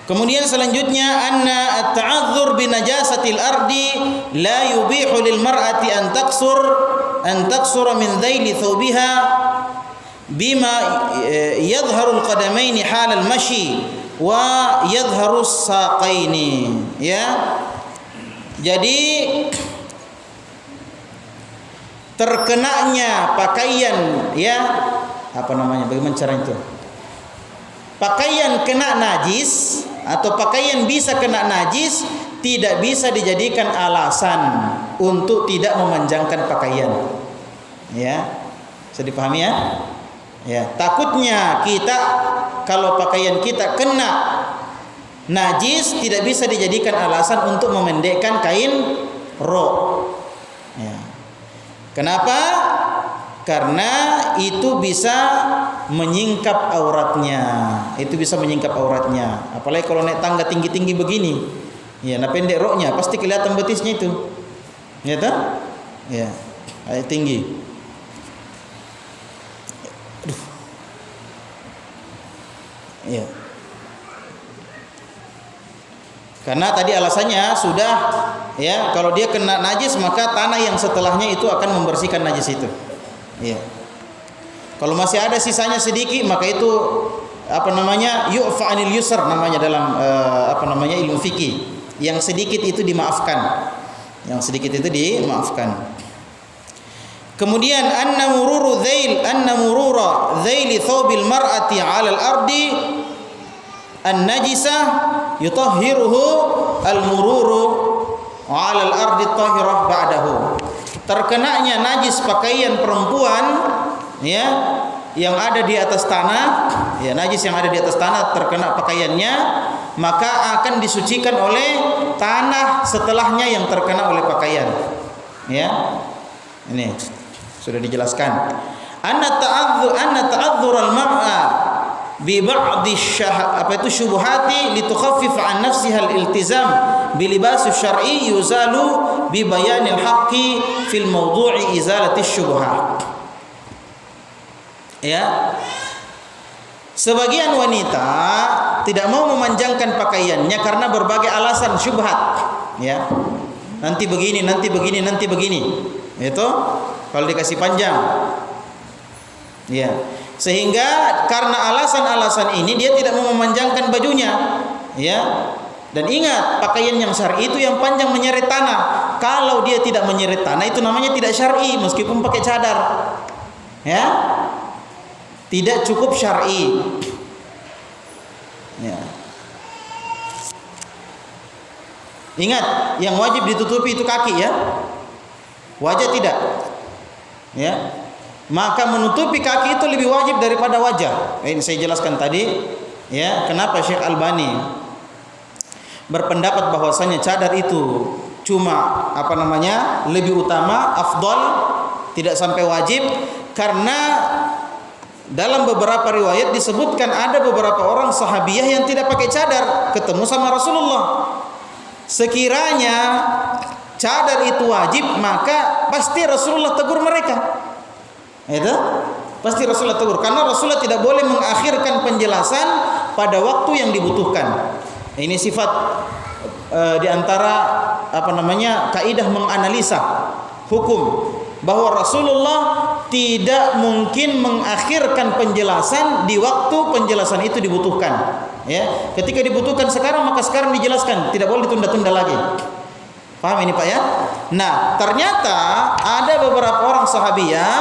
Kemudian selanjutnya, anna at-ta'adzur bi najasatil ardi la yubihu lil mar'ati an taqsura min dhaili thawbiha bima yadhharu al-qadamaini hal al-mashi wa yadhharu as-saqaini, ya. Jadi terkenanya pakaian, ya, apa namanya, bagaimana cara itu? Pakaian kena najis atau pakaian bisa kena najis tidak bisa dijadikan alasan untuk tidak memanjangkan pakaian. Ya, bisa dipahami ya? Ya, takutnya kita kalau pakaian kita kena najis tidak bisa dijadikan alasan untuk memendekkan kain rok. Ya. Kenapa? Karena itu bisa menyingkap auratnya. Itu bisa menyingkap auratnya. Apalagi kalau naik tangga tinggi-tinggi begini. Ya, nah pendek roknya pasti kelihatan betisnya itu. Ya toh? Ya, tinggi. Ya. Karena tadi alasannya sudah, ya, kalau dia kena najis maka tanah yang setelahnya itu akan membersihkan najis itu. Ya. Kalau masih ada sisanya sedikit maka itu yu'fa 'anil yusr namanya dalam ilmu fikih. Yang sedikit itu dimaafkan. Yang sedikit itu dimaafkan. Kemudian anna murura dhaili thawbil mar'ati 'ala al-ardi an-najisah yutahhiruhu al-mururu 'ala al-ardi tahirah ba'dahu. Terkenanya najis pakaian perempuan, ya, yang ada di atas tanah, ya, najis yang ada di atas tanah terkena pakaiannya, maka akan disucikan oleh tanah setelahnya yang terkena oleh pakaian. Ya. Ini sudah dijelaskan. Anna ta'adzur al-mar'a bi ba'di syubuhati litukhaffif 'an nafsiha al-iltizam bi libas syar'i yuzalu bi bayanil haqqi fil mawdu'i izalati syubhat. Ya. Sebagian wanita tidak mau memanjangkan pakaiannya karena berbagai alasan syubhat. Ya. Nanti begini. Itu kalau dikasih panjang. Ya. Sehingga karena alasan-alasan ini dia tidak mau memanjangkan bajunya. Ya. Dan ingat, pakaian yang syar'i itu yang panjang menyeret tanah. Kalau dia tidak menyeret tanah itu namanya tidak syar'i meskipun pakai cadar. Ya. Tidak cukup syar'i. Ya. Ingat, yang wajib ditutupi itu kaki, ya. Wajah tidak. Ya. Maka menutupi kaki itu lebih wajib daripada wajah. Ini saya jelaskan tadi, ya, kenapa Syekh Albani berpendapat bahwasanya cadar itu cuma lebih utama, afdal, tidak sampai wajib, karena dalam beberapa riwayat disebutkan ada beberapa orang sahabiyah yang tidak pakai cadar ketemu sama Rasulullah. Sekiranya cadar itu wajib, maka pasti Rasulullah tegur mereka. Itu pasti Rasulullah tegur, karena Rasulullah tidak boleh mengakhirkan penjelasan pada waktu yang dibutuhkan. Ini sifat di antara kaidah menganalisa hukum, bahwa Rasulullah tidak mungkin mengakhirkan penjelasan di waktu penjelasan itu dibutuhkan. Ya, ketika dibutuhkan sekarang maka sekarang dijelaskan, tidak boleh ditunda-tunda lagi. Paham ini Pak ya? Nah, ternyata ada beberapa orang sahabiyah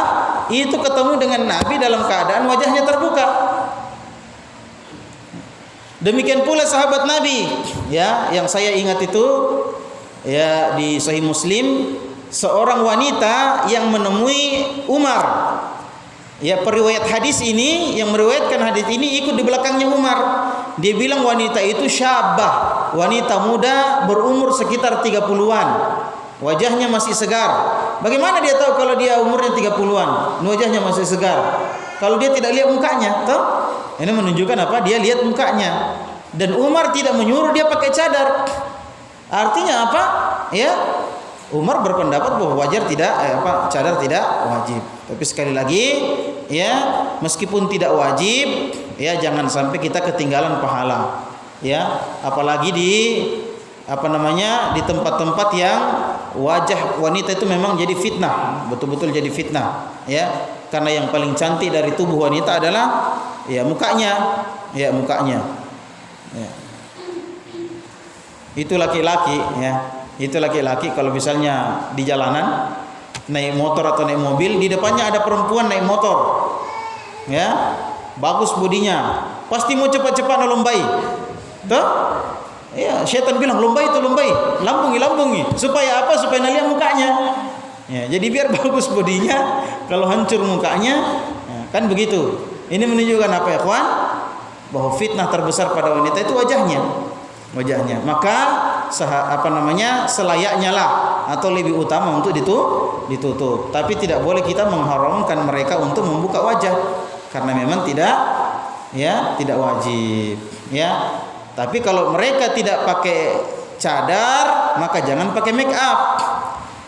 itu ketemu dengan Nabi dalam keadaan wajahnya terbuka. Demikian pula sahabat Nabi, ya, yang saya ingat itu, ya, di Sahih Muslim, seorang wanita yang menemui Umar. Ya, periwayat hadis ini, yang meriwayatkan hadis ini ikut di belakangnya Umar. Dia bilang wanita itu syabah, wanita muda berumur sekitar 30-an. Wajahnya masih segar. Bagaimana dia tahu kalau dia umurnya 30-an? Wajahnya masih segar. Kalau dia tidak lihat mukanya, tahu? Ini menunjukkan apa? Dia lihat mukanya. Dan Umar tidak menyuruh dia pakai cadar. Artinya apa? Ya, Umar berpendapat bahwa cadar tidak wajib. Tapi sekali lagi, ya, meskipun tidak wajib, ya, jangan sampai kita ketinggalan pahala. Ya, apalagi di di tempat-tempat yang wajah wanita itu memang jadi fitnah, betul-betul jadi fitnah, ya. Karena yang paling cantik dari tubuh wanita adalah, ya, mukanya, ya, mukanya. Ya. Itu laki-laki, ya. Itu laki-laki kalau misalnya di jalanan naik motor atau naik mobil, di depannya ada perempuan naik motor, ya, bagus bodinya, pasti mau cepat-cepat lombai, tuh, ya, syaitan bilang lombai, lambungi, supaya apa? Supaya lihat mukanya, ya, jadi biar bagus bodinya, kalau hancur mukanya, ya, kan begitu. Ini menunjukkan apa ya, kawan? Bahwa fitnah terbesar pada wanita itu wajahnya. Maka selayaknya lah atau lebih utama untuk ditutup. Tapi tidak boleh kita mengharamkan mereka untuk membuka wajah, karena memang tidak wajib, ya. Tapi kalau mereka tidak pakai cadar, maka jangan pakai make up,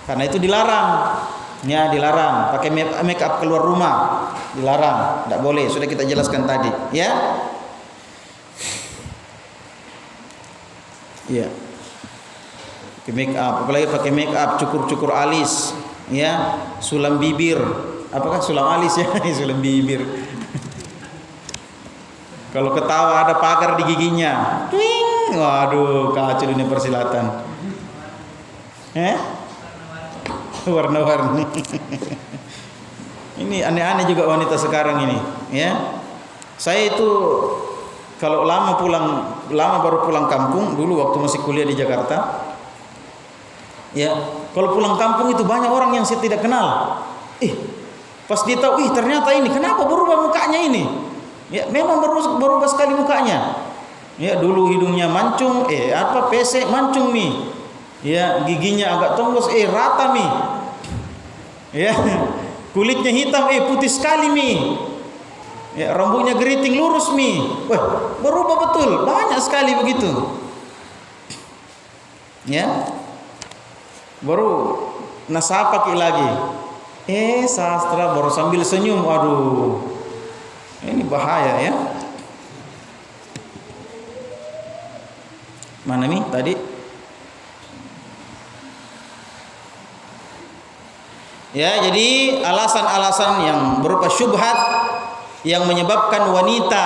karena itu dilarang. Ya, dilarang pakai make up keluar rumah, dilarang, tidak boleh. Sudah kita jelaskan tadi, ya. Ya. Pakai make up, apalagi pakai make up, cukur-cukur alis, ya, sulam bibir. Apakah sulam alis ya? Sulam bibir. Kalau ketawa ada pagar di giginya. Twing. Waduh, kacau dunia persilatan. Warna-warni. Ini aneh-aneh juga wanita sekarang ini, ya. Saya itu kalau lama baru pulang kampung dulu waktu masih kuliah di Jakarta. Ya, kalau pulang kampung itu banyak orang yang saya tidak kenal. Pas dia tahu, ternyata ini kenapa berubah mukanya ini? Ya, memang berubah sekali mukanya. Ya, dulu hidungnya mancung, pesek mancung nih. Ya, giginya agak tongkos, rata nih. Ya, kulitnya hitam, putih sekali nih. Ya, rambutnya geriting lurus nih. Wah, berubah betul, banyak sekali begitu. Ya. Baru nasapa lagi. Sastra baru sambil senyum. Waduh. Ini bahaya ya. Mana nih tadi? Ya, jadi alasan-alasan yang berupa syubhat yang menyebabkan wanita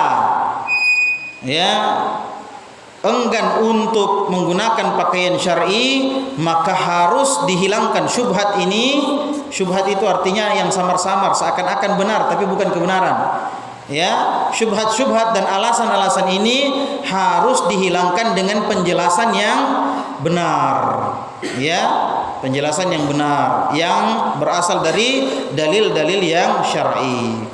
enggan untuk menggunakan pakaian syar'i, maka harus dihilangkan syubhat ini. Syubhat itu artinya yang samar-samar, seakan-akan benar tapi bukan kebenaran. Ya, syubhat-syubhat dan alasan-alasan ini harus dihilangkan dengan penjelasan yang benar. Ya, penjelasan yang benar yang berasal dari dalil-dalil yang syar'i.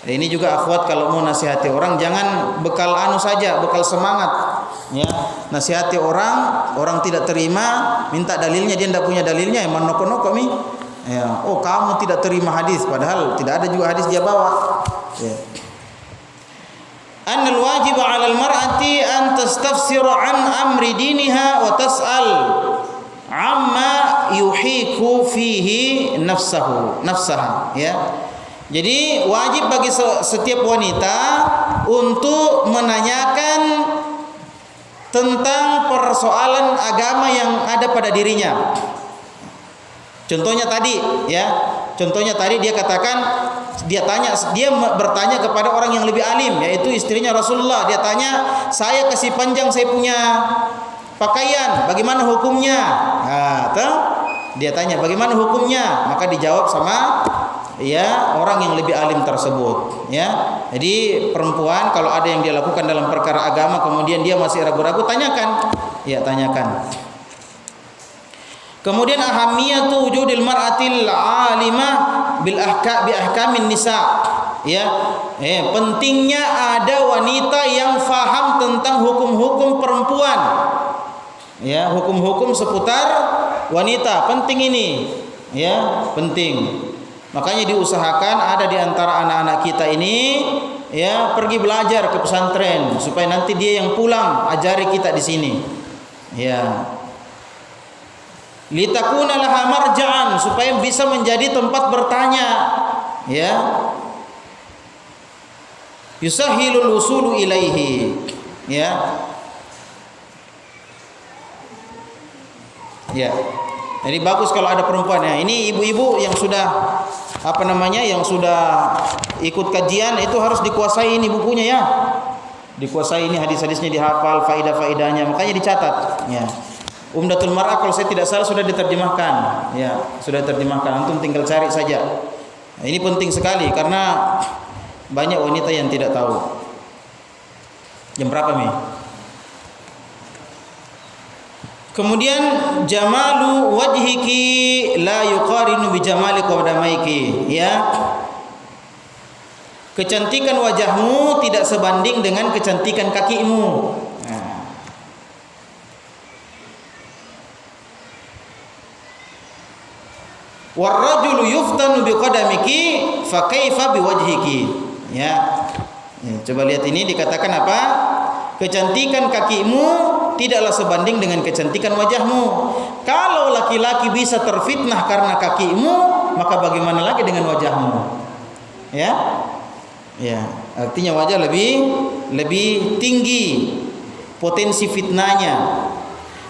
Ini juga akhwat kalau mau nasihati orang jangan bekal saja, bekal semangat. Ya, nasihati orang tidak terima, minta dalilnya, dia tidak punya dalilnya, emang noko-noko nih. Ya, kamu tidak terima hadis, padahal tidak ada juga hadis dia bawa. Ya. Annal wajib 'ala al-mar'ati an tastafsira 'an amri diniha wa tas'al 'amma yuhiku fihi nafsaha, ya. Jadi wajib bagi setiap wanita untuk menanyakan tentang persoalan agama yang ada pada dirinya. Contohnya tadi dia katakan dia bertanya kepada orang yang lebih alim, yaitu istrinya Rasulullah. Dia tanya, saya kasih panjang saya punya pakaian, bagaimana hukumnya? Dia tanya bagaimana hukumnya, maka dijawab sama orang yang lebih alim tersebut. Ya, jadi perempuan kalau ada yang dia lakukan dalam perkara agama kemudian dia masih ragu-ragu, tanyakan. Kemudian ahamiyatu wujudil mar'atil 'alimah bi ahkamin nisa. Ya, pentingnya ada wanita yang faham tentang hukum-hukum perempuan. Ya, hukum-hukum seputar wanita, penting ini. Ya, penting. Makanya diusahakan ada di antara anak-anak kita ini pergi belajar ke pesantren supaya nanti dia yang pulang ajari kita di sini. Ya. Litakuna laha marja'an, supaya bisa menjadi tempat bertanya. Ya. Yusahhilul usulu ilaihi. Ya. Ya. Jadi bagus kalau ada perempuan ya. Ini ibu-ibu yang sudah yang sudah ikut kajian itu harus dikuasai ini bukunya ya. Dikuasai ini hadis-hadisnya, dihafal, faidah-faidahnya, makanya dicatat ya. Umdatul Mar'ah kalau saya tidak salah sudah diterjemahkan. Ya, sudah diterjemahkan. Antum tinggal cari saja. Nah, ini penting sekali karena banyak wanita yang tidak tahu. Jam berapa nih? Kemudian jamalu wajhiki la yuqarinu bi jamali qadamaiki, ya. Kecantikan wajahmu tidak sebanding dengan kecantikan kakimu. Warrajulu yuftanu biqadamiki fa kaifa biwajhiki. Ya. Coba lihat ini dikatakan apa? Kecantikan kakimu tidaklah sebanding dengan kecantikan wajahmu. Kalau laki-laki bisa terfitnah karena kakimu, maka bagaimana lagi dengan wajahmu? Ya. Ya, artinya wajah lebih tinggi. potensi fitnahnya.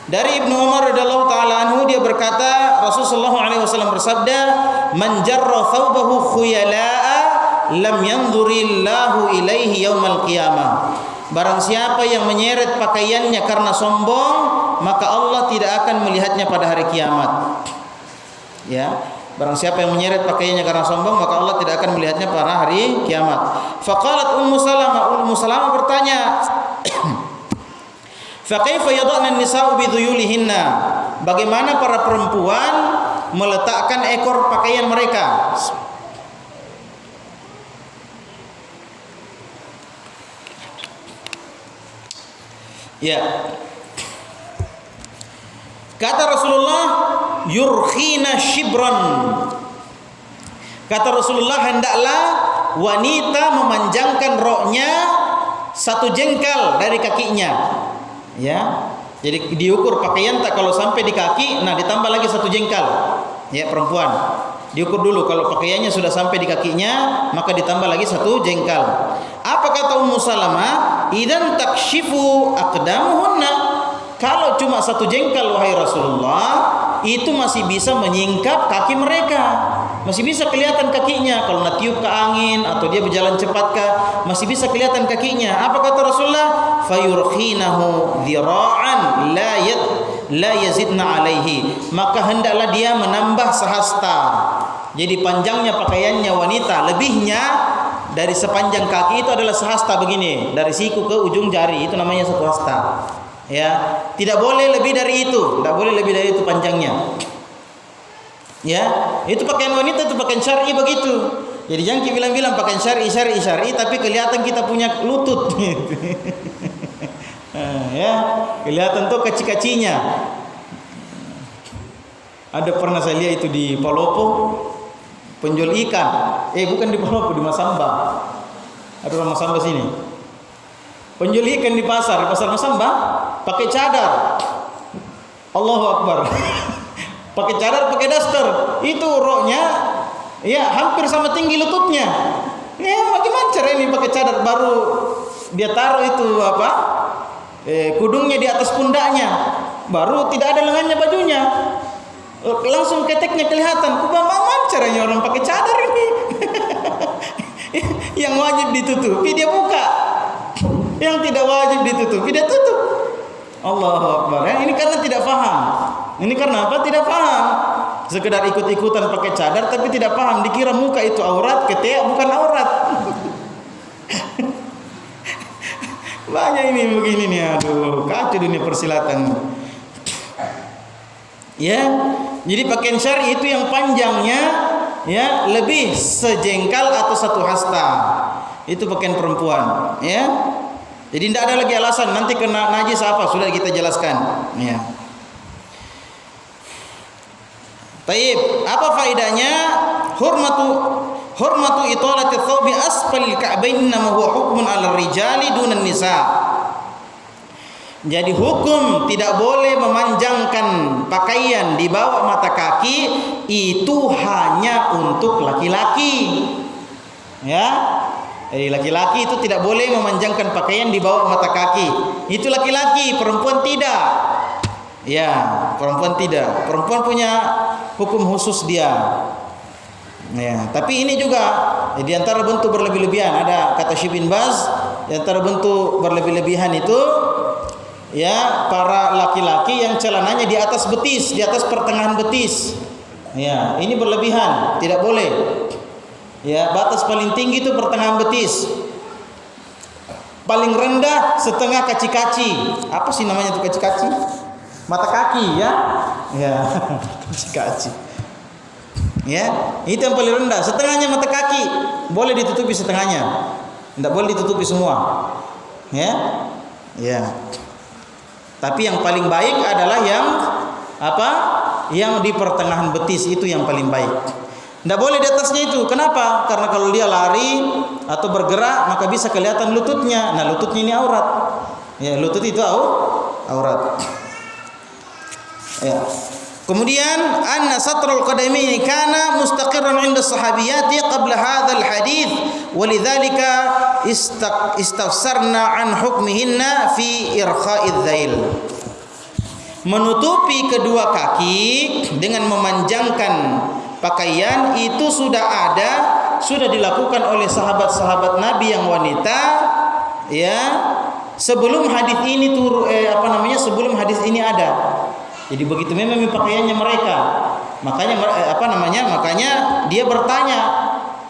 Dari Ibnu Umar radhiyallahu taala anhu, dia berkata, Rasulullah SAW bersabda, "Man jarra thawbahu khuyala'a lam yanzurillahu ilaihi yaumal qiyamah." Barang siapa yang menyeret pakaiannya karena sombong, maka Allah tidak akan melihatnya pada hari kiamat. Ya, barang siapa yang menyeret pakaiannya karena sombong, maka Allah tidak akan melihatnya pada hari kiamat. Faqalat Ummu Salamah bertanya, "Fa kaifa yad'na an-nisa'u bi dhuyulihinna?" Bagaimana para perempuan meletakkan ekor pakaian mereka? Ya. Kata Rasulullah, "Yurkhina shibran." Kata Rasulullah, hendaklah wanita memanjangkan roknya 1 jengkal dari kakinya. Ya. Jadi diukur pakaian tak kalau sampai di kaki, nah ditambah lagi 1 jengkal. Ya, perempuan. Diukur dulu, kalau pakaiannya sudah sampai di kakinya, maka ditambah lagi 1 jengkal. Apa kata Ummu Salamah? "Idzan takshifu aqdamuhunna." Kalau cuma 1 jengkal wahai Rasulullah, itu masih bisa menyingkap kaki mereka. Masih bisa kelihatan kakinya. Kalau nak tiup ke angin atau dia berjalan cepatkah, masih bisa kelihatan kakinya. Apa kata Rasulullah? "Fayurkhinahu dhira'an la yazidna alaihi." Maka hendaklah dia menambah sehasta. Jadi panjangnya pakaiannya wanita, lebihnya dari sepanjang kaki itu adalah sehasta begini, dari siku ke ujung jari, itu namanya 1 hasta. Ya, tidak boleh lebih dari itu, tidak boleh lebih dari itu panjangnya. Ya, itu pakaian wanita, itu pakaian syar'i begitu. Jadi jangan kita bilang-bilang pakaian syar'i, tapi kelihatan kita punya lutut. Ya, kelihatan tuh kaci-kacinya. Ada pernah saya lihat itu di Palopo, penjual ikan. Bukan di Palopo, di Masamba. Ada orang Masamba sini. Penjual ikan di pasar Masamba pakai cadar. Allahu Akbar. Pakai cadar, pakai daster. Itu roknya ya hampir sama tinggi lututnya. Ya, bagaimana cara ini pakai cadar, baru dia taruh itu kudungnya di atas pundaknya. Baru tidak ada lengannya bajunya. Langsung keteknya kelihatan. Bagaimana caranya orang pakai cadar ini? Yang wajib ditutupi dia buka. Yang tidak wajib ditutupi dia tutup. Allahu Akbar. Ini karena tidak paham. Ini karena apa? Tidak paham. Sekedar ikut-ikutan pakai cadar tapi tidak paham. Dikira muka itu aurat, ketiak bukan aurat. Banyak ini begini nih, aduh, kacau dunia persilatan. Ya, jadi pakaian syar'i itu yang panjangnya ya lebih sejengkal atau 1 hasta. Itu pakaian perempuan, ya. Jadi tidak ada lagi alasan nanti kena najis apa, sudah kita jelaskan, ya. Taib, apa faedahnya? Hurmatu italati thawbi asfalil ka'bain nama huwa hukmun 'ala rijali dunan nisa. Jadi hukum tidak boleh memanjangkan pakaian di bawah mata kaki itu hanya untuk laki-laki. Ya. Jadi laki-laki itu tidak boleh memanjangkan pakaian di bawah mata kaki. Itu laki-laki, perempuan tidak. Ya, perempuan tidak. Perempuan punya hukum khusus dia. Ya, tapi ini juga di antara bentuk berlebih-lebihan, ada kata Syekh bin Baz, di antara bentuk berlebih-lebihan itu ya para laki-laki yang celananya di atas betis, di atas pertengahan betis. Ya, ini berlebihan, tidak boleh. Ya, batas paling tinggi itu pertengahan betis. Paling rendah setengah kaci-kaci. Apa sih namanya itu kaci-kaci? Mata kaki ya. Ya, kaci-kaci. Ya, itu yang paling rendah. Setengahnya mata kaki. Boleh ditutupi setengahnya. Tidak boleh ditutupi semua. Ya. Ya. Tapi yang paling baik adalah yang apa? Yang di pertengahan betis, itu yang paling baik. Tidak boleh di atasnya itu. Kenapa? Karena kalau dia lari atau bergerak maka bisa kelihatan lututnya. Nah, lututnya ini aurat. Ya, lutut itu aurat. Ya. Kemudian anna satrul qadamaini kana mustaqirran 'inda sahabiyati qabla hadzal hadits walidzalika istafsarna an hukmihinna fi irkha'idz dzail. Menutupi kedua kaki dengan memanjangkan pakaian itu sudah dilakukan oleh sahabat-sahabat Nabi yang wanita, ya, sebelum hadis ini sebelum hadis ini ada. Jadi begitu memang pakaiannya mereka. Makanya dia bertanya,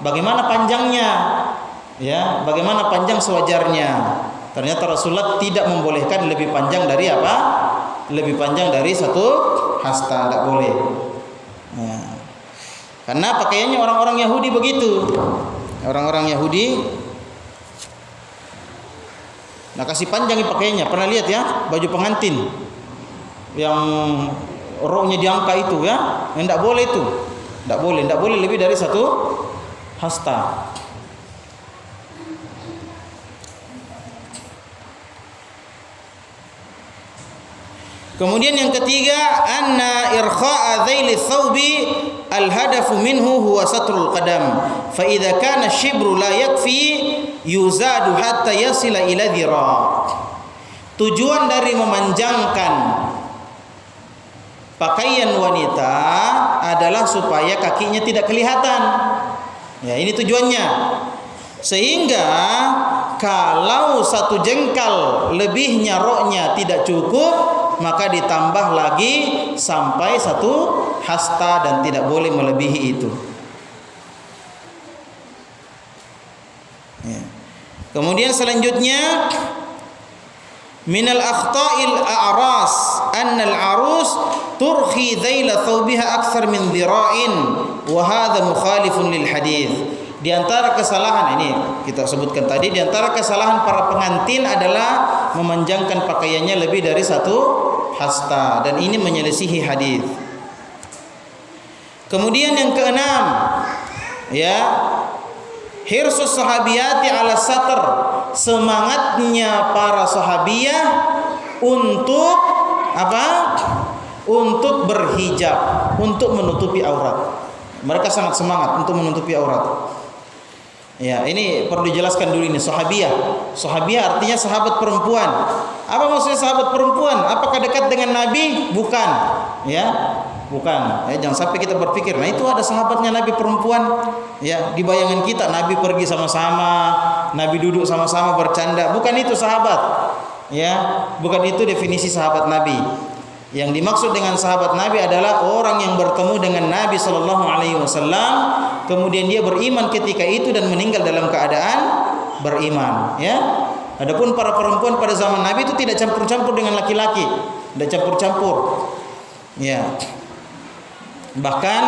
bagaimana panjangnya? Ya, bagaimana panjang sewajarnya? Ternyata Rasulullah tidak membolehkan lebih panjang dari apa? Lebih panjang dari 1 hasta, tidak boleh. Ya. Karena pakaiannya orang-orang Yahudi begitu. Orang-orang Yahudi kasih panjang pakaiannya. Pernah lihat ya baju pengantin yang roknya diangkat itu ya? Tidak boleh itu. Tidak boleh lebih dari 1 hasta. Kemudian yang ketiga, anna irkha'a dhaili thawbi al-hadafu minhu huwa satrul qadam. Fa idza kana shibru la yakfi yuzadu hatta yasila ila dhira. Tujuan dari memanjangkan pakaian wanita adalah supaya kakinya tidak kelihatan. Ya, ini tujuannya. Sehingga kalau 1 jengkal lebihnya roknya tidak cukup, maka ditambah lagi sampai 1 hasta dan tidak boleh melebihi itu. Ya. Kemudian selanjutnya, minal akhta'il a'ras annal arus turkhi dhaila thawbiha akthar min dhira'in wa hadha mukhalifun lil hadits. Di antara kesalahan ini kita sebutkan tadi, di antara kesalahan para pengantin adalah memanjangkan pakaiannya lebih dari 1 hasta, dan ini menyelisihi hadis. Kemudian yang keenam, ya, hirsus sahabiyati ala satr, semangatnya para sahabiyah untuk apa? Untuk berhijab, untuk menutupi aurat. Mereka sangat semangat untuk menutupi aurat. Ya, ini perlu dijelaskan dulu ini sahabiyah. Sahabiyah artinya sahabat perempuan. Apa maksudnya sahabat perempuan? Apakah dekat dengan Nabi? Bukan. Ya, bukan. Ya, jangan sampai kita berpikir, nah itu ada sahabatnya Nabi perempuan. Ya, di bayangan kita Nabi pergi sama-sama, Nabi duduk sama-sama bercanda. Bukan itu sahabat. Ya, bukan itu definisi sahabat Nabi. Yang dimaksud dengan sahabat Nabi adalah orang yang bertemu dengan Nabi sallallahu alaihi wasallam, kemudian dia beriman ketika itu dan meninggal dalam keadaan beriman, ya. Adapun para perempuan pada zaman Nabi itu tidak campur-campur dengan laki-laki, tidak campur-campur. Ya. Bahkan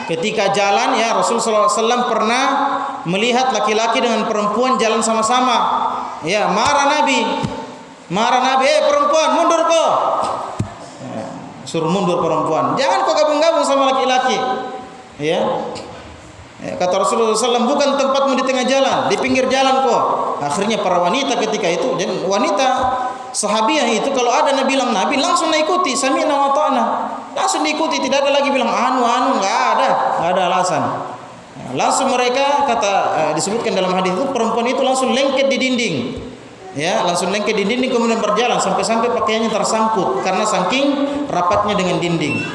ketika jalan, ya, Rasulullah SAW pernah melihat laki-laki dengan perempuan jalan sama-sama. Ya, marah Nabi, perempuan mundur kau. Suruh mundur perempuan, jangan kau gabung-gabung sama laki-laki. Ya. Kata Rasulullah SAW, bukan tempatmu di tengah jalan, di pinggir jalan kok. Akhirnya para wanita ketika itu, dan wanita sahabiah itu kalau ada Nabi bilang Nabi langsung ikuti, sami'na wa ta'na, langsung diikuti, tidak ada lagi bilang anu, nggak ada alasan. Langsung mereka disebutkan dalam hadis itu, perempuan itu langsung lengket di dinding. Ya, langsung lengket di dinding kemudian berjalan sampai pakaiannya tersangkut karena saking rapatnya dengan dinding.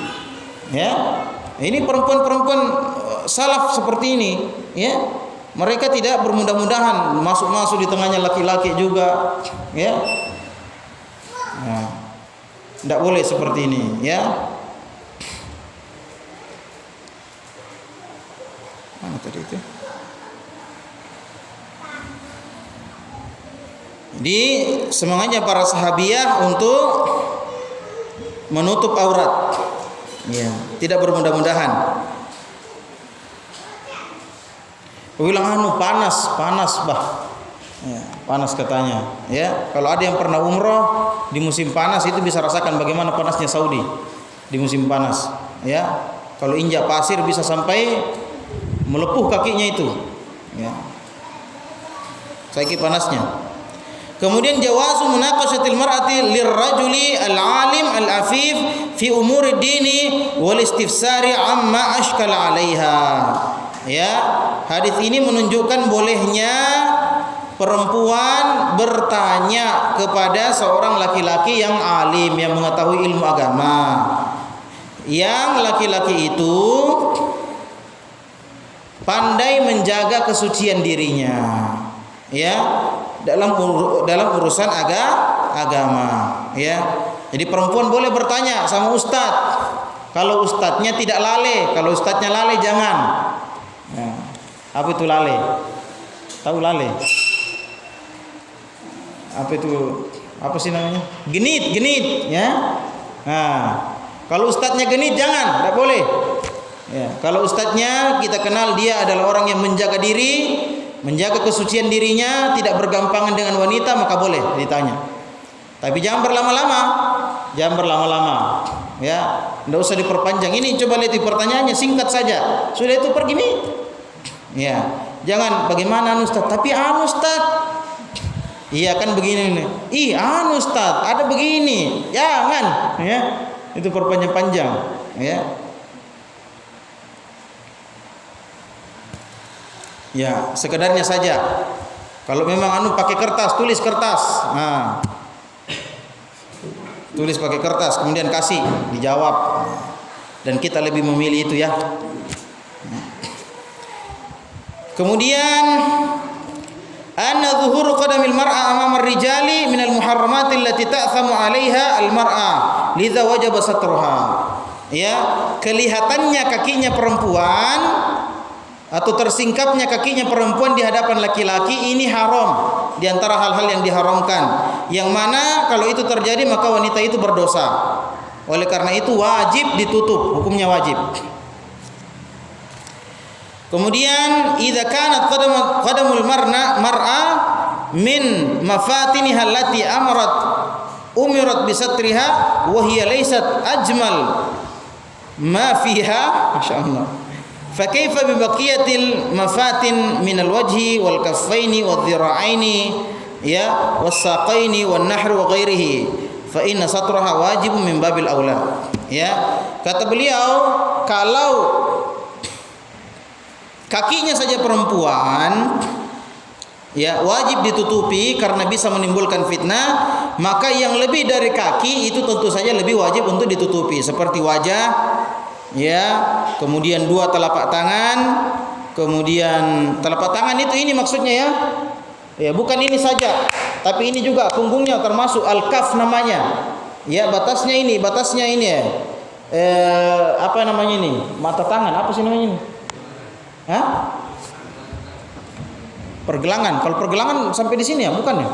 Ya. Ini perempuan-perempuan salaf seperti ini, ya. Mereka tidak bermudah-mudahan masuk-masuk di tengahnya laki-laki juga, ya. Nah, tidak boleh seperti ini, ya. Mana tadi itu? Di semangatnya para sahabiah untuk menutup aurat, ya, tidak bermudah-mudahan. Bilang panas bah, ya, panas katanya. Ya, kalau ada yang pernah umroh di musim panas itu bisa rasakan bagaimana panasnya Saudi di musim panas. Ya, kalau injak pasir bisa sampai melepuh kakinya itu. Ya, saiki panasnya. Kemudian jawazu munaqashatil mar'ati lirrajuli al-alim al-afif fi umuri dini wal istifsari amma ashkala 'alaiha. Ya, hadis ini menunjukkan bolehnya perempuan bertanya kepada seorang laki-laki yang alim, yang mengetahui ilmu agama. Yang laki-laki itu pandai menjaga kesucian dirinya, ya, dalam urusan agama, ya. Jadi perempuan boleh bertanya sama ustadz. Kalau ustadznya tidak lalai, kalau ustadznya lalai jangan. Ya. Apa itu lalai? Tahu lalai? Apa itu? Apa sih namanya? Genit, ya. Nah, kalau ustadznya genit jangan, tidak boleh. Ya, kalau ustadznya kita kenal dia adalah orang yang menjaga diri, menjaga kesucian dirinya, tidak bergampangan dengan wanita, maka boleh ditanya. Tapi jangan berlama-lama. Ya, tidak usah diperpanjang. Ini coba lihat pertanyaannya, singkat saja. Sudah itu pergi nih. Ya, jangan bagaimana Ustaz? Tapi Ustaz. Iya kan begini nih. Ustaz, ada begini. Jangan, ya. Itu perpanjang-panjang, ya. Ya, sekedarnya saja. Kalau memang pakai kertas, tulis kertas. Nah, tulis pakai kertas, kemudian kasih, dijawab. Dan kita lebih memilih itu, ya. Kemudian anna zuhuru qadamil mar'a amama ar-rijali minal muharramati allati ta'thamu 'alaiha al-mar'a lidza wajaba satruha. Ya, kelihatannya kakinya perempuan atau tersingkapnya kakinya perempuan di hadapan laki-laki ini haram, di antara hal-hal yang diharamkan, yang mana kalau itu terjadi maka wanita itu berdosa. Oleh karena itu wajib ditutup, hukumnya wajib. Kemudian idza kanat qadamul mar'a min mafatiniha allati umirat bisatriha wa hiya laysat ajmal ma fiha, masyaallah. Fa kaifa bi baqiyatil mafatin min al-wajhi wal kaffaini wadh-dhira'aini, ya, was-saqaini wan-nahr wa ghairihi, fa inna satraha wajibun min babil aula. Ya, kata beliau, kalau kakinya saja perempuan, ya, wajib ditutupi karena bisa menimbulkan fitnah, maka yang lebih dari kaki itu tentu saja lebih wajib untuk ditutupi, seperti wajah, ya, kemudian dua telapak tangan, kemudian telapak tangan itu ini maksudnya, ya, bukan ini saja, tapi ini juga punggungnya termasuk al-kaf namanya, ya, batasnya ini ya, apa namanya ini, mata tangan, apa sih namanya ini? Pergelangan. Kalau pergelangan sampai di sini ya, bukan ya?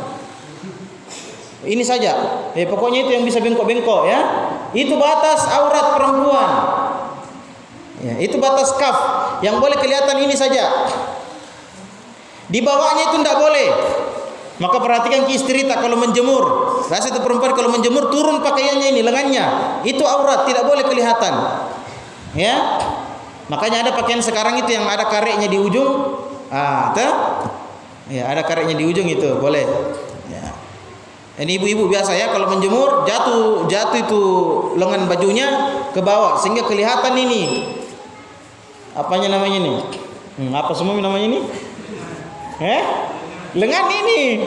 Ini saja. Pokoknya itu yang bisa bengkok-bengkok, ya. Itu batas aurat perempuan. Ya, itu batas kaf. Yang boleh kelihatan ini saja. Di bawahnya itu tidak boleh. Maka perhatikan istrita kalau menjemur. Biasa itu perempuan kalau menjemur turun pakaiannya ini, lengannya. Itu aurat, tidak boleh kelihatan. Ya. Makanya ada pakaian sekarang itu yang ada karetnya di ujung. Ya, ada karetnya di ujung itu, boleh. Ya. Ini ibu-ibu biasa, ya, kalau menjemur jatuh itu lengan bajunya ke bawah sehingga kelihatan ini. Apanya namanya ini? Apa semua namanya ini? Lengan ini.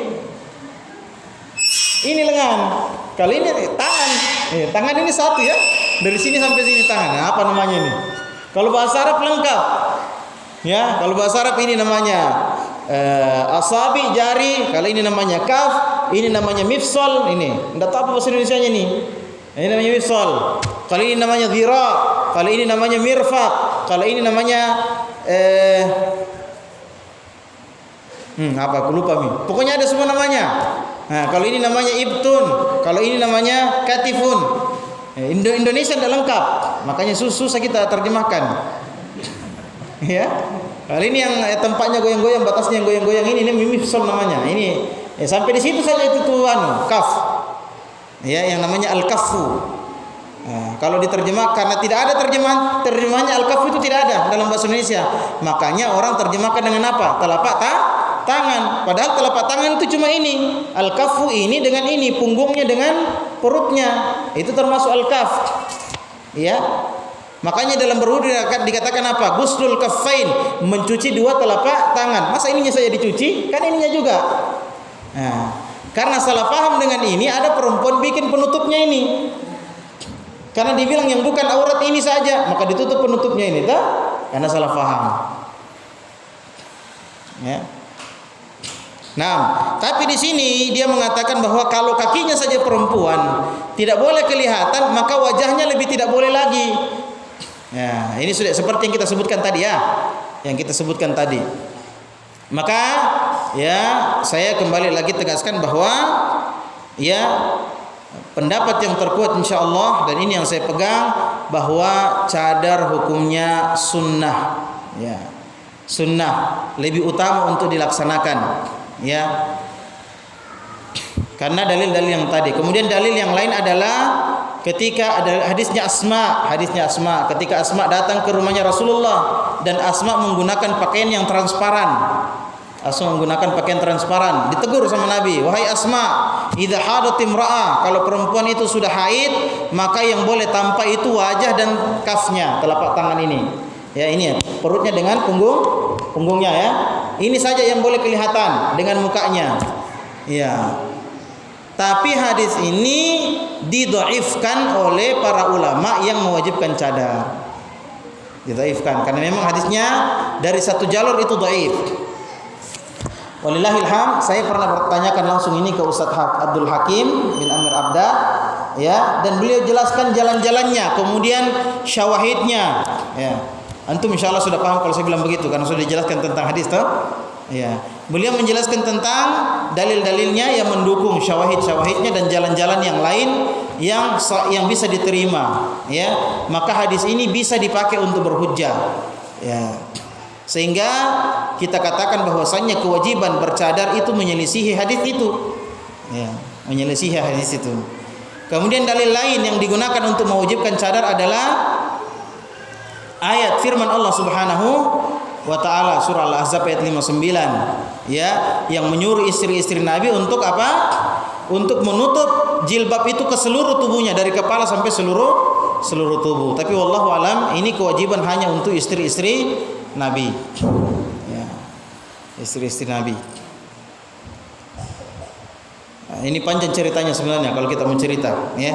Ini lengan. Kali ini tangan. Tangan ini satu, ya. Dari sini sampai sini tangan. Apa namanya ini? Kalau bahasa Arab lengkap, ya. Kalau bahasa Arab ini namanya asabi, jari. Kalau ini namanya kaf, ini namanya mifsal. Ini, tidak tahu apa bahasa Indonesianya ini. Ini namanya mifsal. Kalau ini namanya dhira. Kalau ini namanya mirfaq. Kalau ini namanya apa? Aku lupa nih. Pokoknya ada semua namanya. Nah, kalau ini namanya ibtun. Kalau ini namanya katifun. Indonesia tidak lengkap, makanya susah kita terjemahkan. Ya, kali ini yang tempatnya goyang-goyang, batasnya yang goyang-goyang ini mifsal namanya. Ini sampai di situ saja itu kaf. Ya, yang namanya al-kaffu. Nah, kalau diterjemah, karena tidak ada terjemahannya al-kaffu itu tidak ada dalam bahasa Indonesia. Makanya orang terjemahkan dengan apa? tangan. Padahal telapak tangan itu cuma ini. Al-kaffu ini dengan ini, punggungnya dengan perutnya. Itu termasuk al-kaf. Ya. Makanya dalam berwudu dikatakan apa? Ghuslul kaffain, mencuci dua telapak tangan. Masa ininya saja dicuci? Kan ininya juga. Nah, karena salah paham dengan ini, ada perempuan bikin penutupnya ini. Karena dibilang yang bukan aurat ini saja, maka ditutup penutupnya ini, tak? Karena salah paham. Ya. Nah, tapi di sini dia mengatakan bahwa kalau kakinya saja perempuan tidak boleh kelihatan, maka wajahnya lebih tidak boleh lagi. Ya, ini sudah seperti yang kita sebutkan tadi ya, yang kita sebutkan tadi. Maka ya saya kembali lagi tegaskan bahwa ya pendapat yang terkuat insyaallah dan ini yang saya pegang bahwa cadar hukumnya sunnah. Ya, sunnah lebih utama untuk dilaksanakan. Ya, karena dalil-dalil yang tadi. Kemudian dalil yang lain adalah ketika ada hadisnya Asma ketika Asma datang ke rumahnya Rasulullah dan Asma menggunakan pakaian yang transparan. Asma menggunakan pakaian transparan, ditegur sama Nabi, wahai Asma, idza hadat imra'ah, kalau perempuan itu sudah haid, maka yang boleh tampak itu wajah dan kafnya, telapak tangan ini. Ya, ini ya, perutnya dengan punggungnya ya. Ini saja yang boleh kelihatan dengan mukanya. Ya. Tapi hadis ini didhaifkan oleh para ulama yang mewajibkan cadar. Didhaifkan karena memang hadisnya dari satu jalur itu dhaif. Walillahil hamd, saya pernah bertanyakan langsung ini ke Ustaz Abdul Hakim bin Amir Abda, ya, dan beliau jelaskan jalan-jalannya, kemudian syawahidnya, ya. Antum insyaallah sudah paham kalau saya bilang begitu karena sudah dijelaskan tentang hadis toh. Ya. Beliau menjelaskan tentang dalil-dalilnya yang mendukung syawahid-syawahidnya dan jalan-jalan yang lain yang bisa diterima, ya. Maka hadis ini bisa dipakai untuk berhujjah. Ya. Sehingga kita katakan bahwasannya kewajiban bercadar itu menyelisihi hadis itu. Ya, menyelisihi hadis itu. Kemudian dalil lain yang digunakan untuk mewajibkan cadar adalah ayat firman Allah Subhanahu wa taala surah Al-Ahzab ayat 59, ya, yang menyuruh istri-istri Nabi untuk apa? Untuk menutup jilbab itu ke seluruh tubuhnya, dari kepala sampai seluruh tubuh. Tapi wallahu alam ini kewajiban hanya untuk istri-istri Nabi. Ya. Istri-istri Nabi. Nah, ini panjang ceritanya sebenarnya kalau kita mau cerita, ya.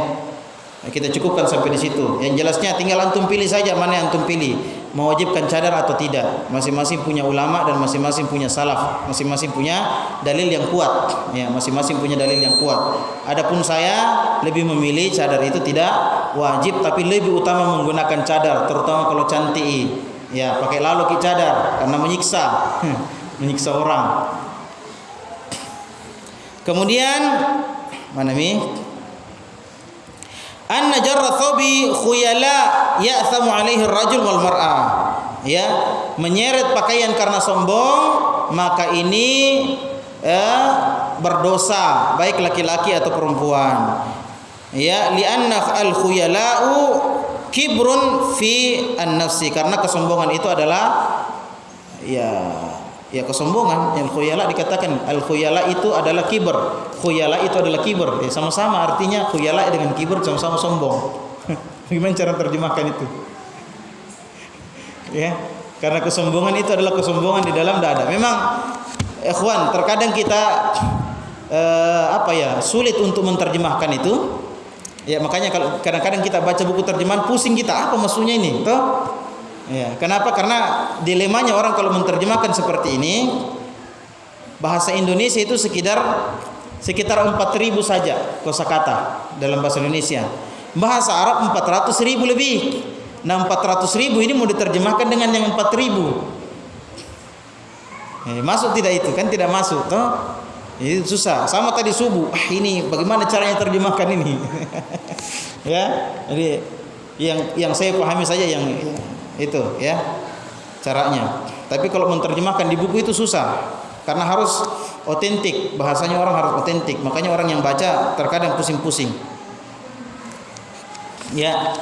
Kita cukupkan sampai di situ. Yang jelasnya tinggal antum pilih saja mana yang antum pilih, mewajibkan cadar atau tidak. Masing-masing punya ulama dan masing-masing punya salaf, masing-masing punya dalil yang kuat. Ya, masing-masing punya dalil yang kuat. Adapun saya lebih memilih cadar itu tidak wajib, tapi lebih utama menggunakan cadar, terutama kalau cantik. Ya, pakai lalu cadar karena menyiksa orang. Kemudian mana nih? Anna jarra thawbi khuyala ya'thamu alaihi ar-rajul wal mar'ah. Ya, menyeret pakaian karena sombong, maka ini berdosa baik laki-laki atau perempuan. Ya, li'anna al-khuyala'u kibrun fi an-nafsi, karena kesombongan itu adalah ya kesombongan. Yang khuyala dikatakan al-khuyala itu adalah kibr. Khuyala itu adalah kibr. Ya, sama-sama artinya khuyala dengan kibr sama-sama sombong. Bagaimana cara terjemahkan itu? Ya, karena kesombongan itu adalah kesombongan di dalam dada. Memang ikhwan, terkadang kita sulit untuk menerjemahkan itu. Ya, makanya kalau kadang-kadang kita baca buku terjemahan pusing kita, apa maksudnya ini? Toh? Ya, kenapa? Karena dilemanya orang kalau menerjemahkan seperti ini, bahasa Indonesia itu sekitar 4.000 saja kosakata dalam bahasa Indonesia. Bahasa Arab 400.000 lebih. Nah, 400.000 ini mau diterjemahkan dengan yang 4.000. Masuk tidak itu? Kan tidak masuk, toh? Itu susah. Sama tadi subuh. Ini bagaimana caranya terjemahkan ini? Ya, jadi yang saya pahami saja yang itu, ya, caranya. Tapi kalau menerjemahkan di buku itu susah, karena harus otentik, bahasanya orang harus otentik. Makanya orang yang baca terkadang pusing-pusing. Ya.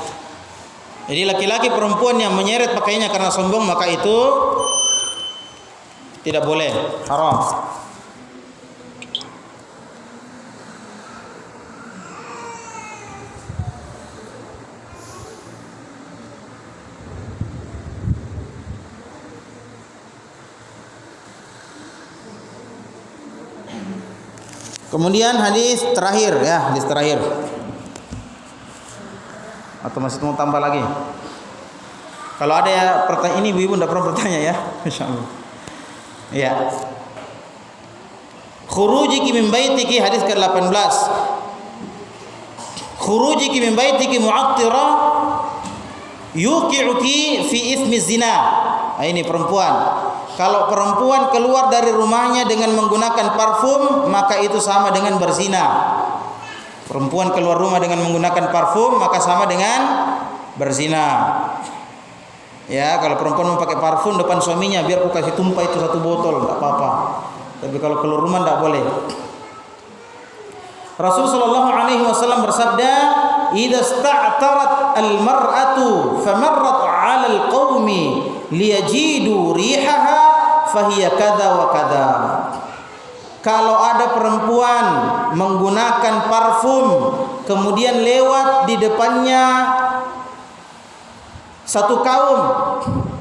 Jadi laki-laki perempuan yang menyeret pakaiannya karena sombong, maka itu Tidak boleh, haram. Kemudian hadis terakhir ya, hadis terakhir. Atau masih mau tambah lagi? Kalau ada ya pertanyaan ini ibu-ibu tidak pernah bertanya ya, insyaallah. Ya. Khurujiki min baitiki hadis ke-18. Khurujiki min baitiki mu'attira yuqi'uki fi ismi zina. Nah, ini perempuan. Kalau perempuan keluar dari rumahnya dengan menggunakan parfum, maka itu sama dengan berzina. Perempuan keluar rumah dengan menggunakan parfum, maka sama dengan berzina. Ya, kalau perempuan mau pakai parfum depan suaminya, biar aku kasih tumpah itu 1 botol, enggak apa-apa. Tapi kalau keluar rumah enggak boleh. Rasul sallallahu alaihi wasallam bersabda, "Idza sta'tarat al-mar'atu famarrat 'ala al-qaumi liyajidu rihaha fahiya kadza wa kadza." Kalau ada perempuan menggunakan parfum kemudian lewat di depannya satu kaum,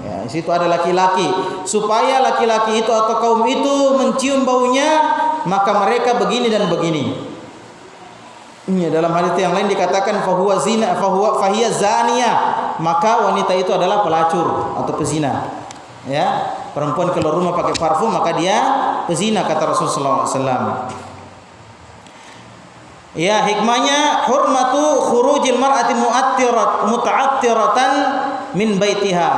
ya, di situ ada laki-laki, supaya laki-laki itu atau kaum itu mencium baunya, maka mereka begini dan begini. Ya, dalam hadis yang lain dikatakan fahuwa zina, fahiya zaniyah, maka wanita itu adalah pelacur atau pezina. Ya, perempuan keluar rumah pakai parfum maka dia pezina kata Rasulullah SAW. Ya, hikmahnya hurmatu khurujil mar'ati muta'attiratan min baitiha.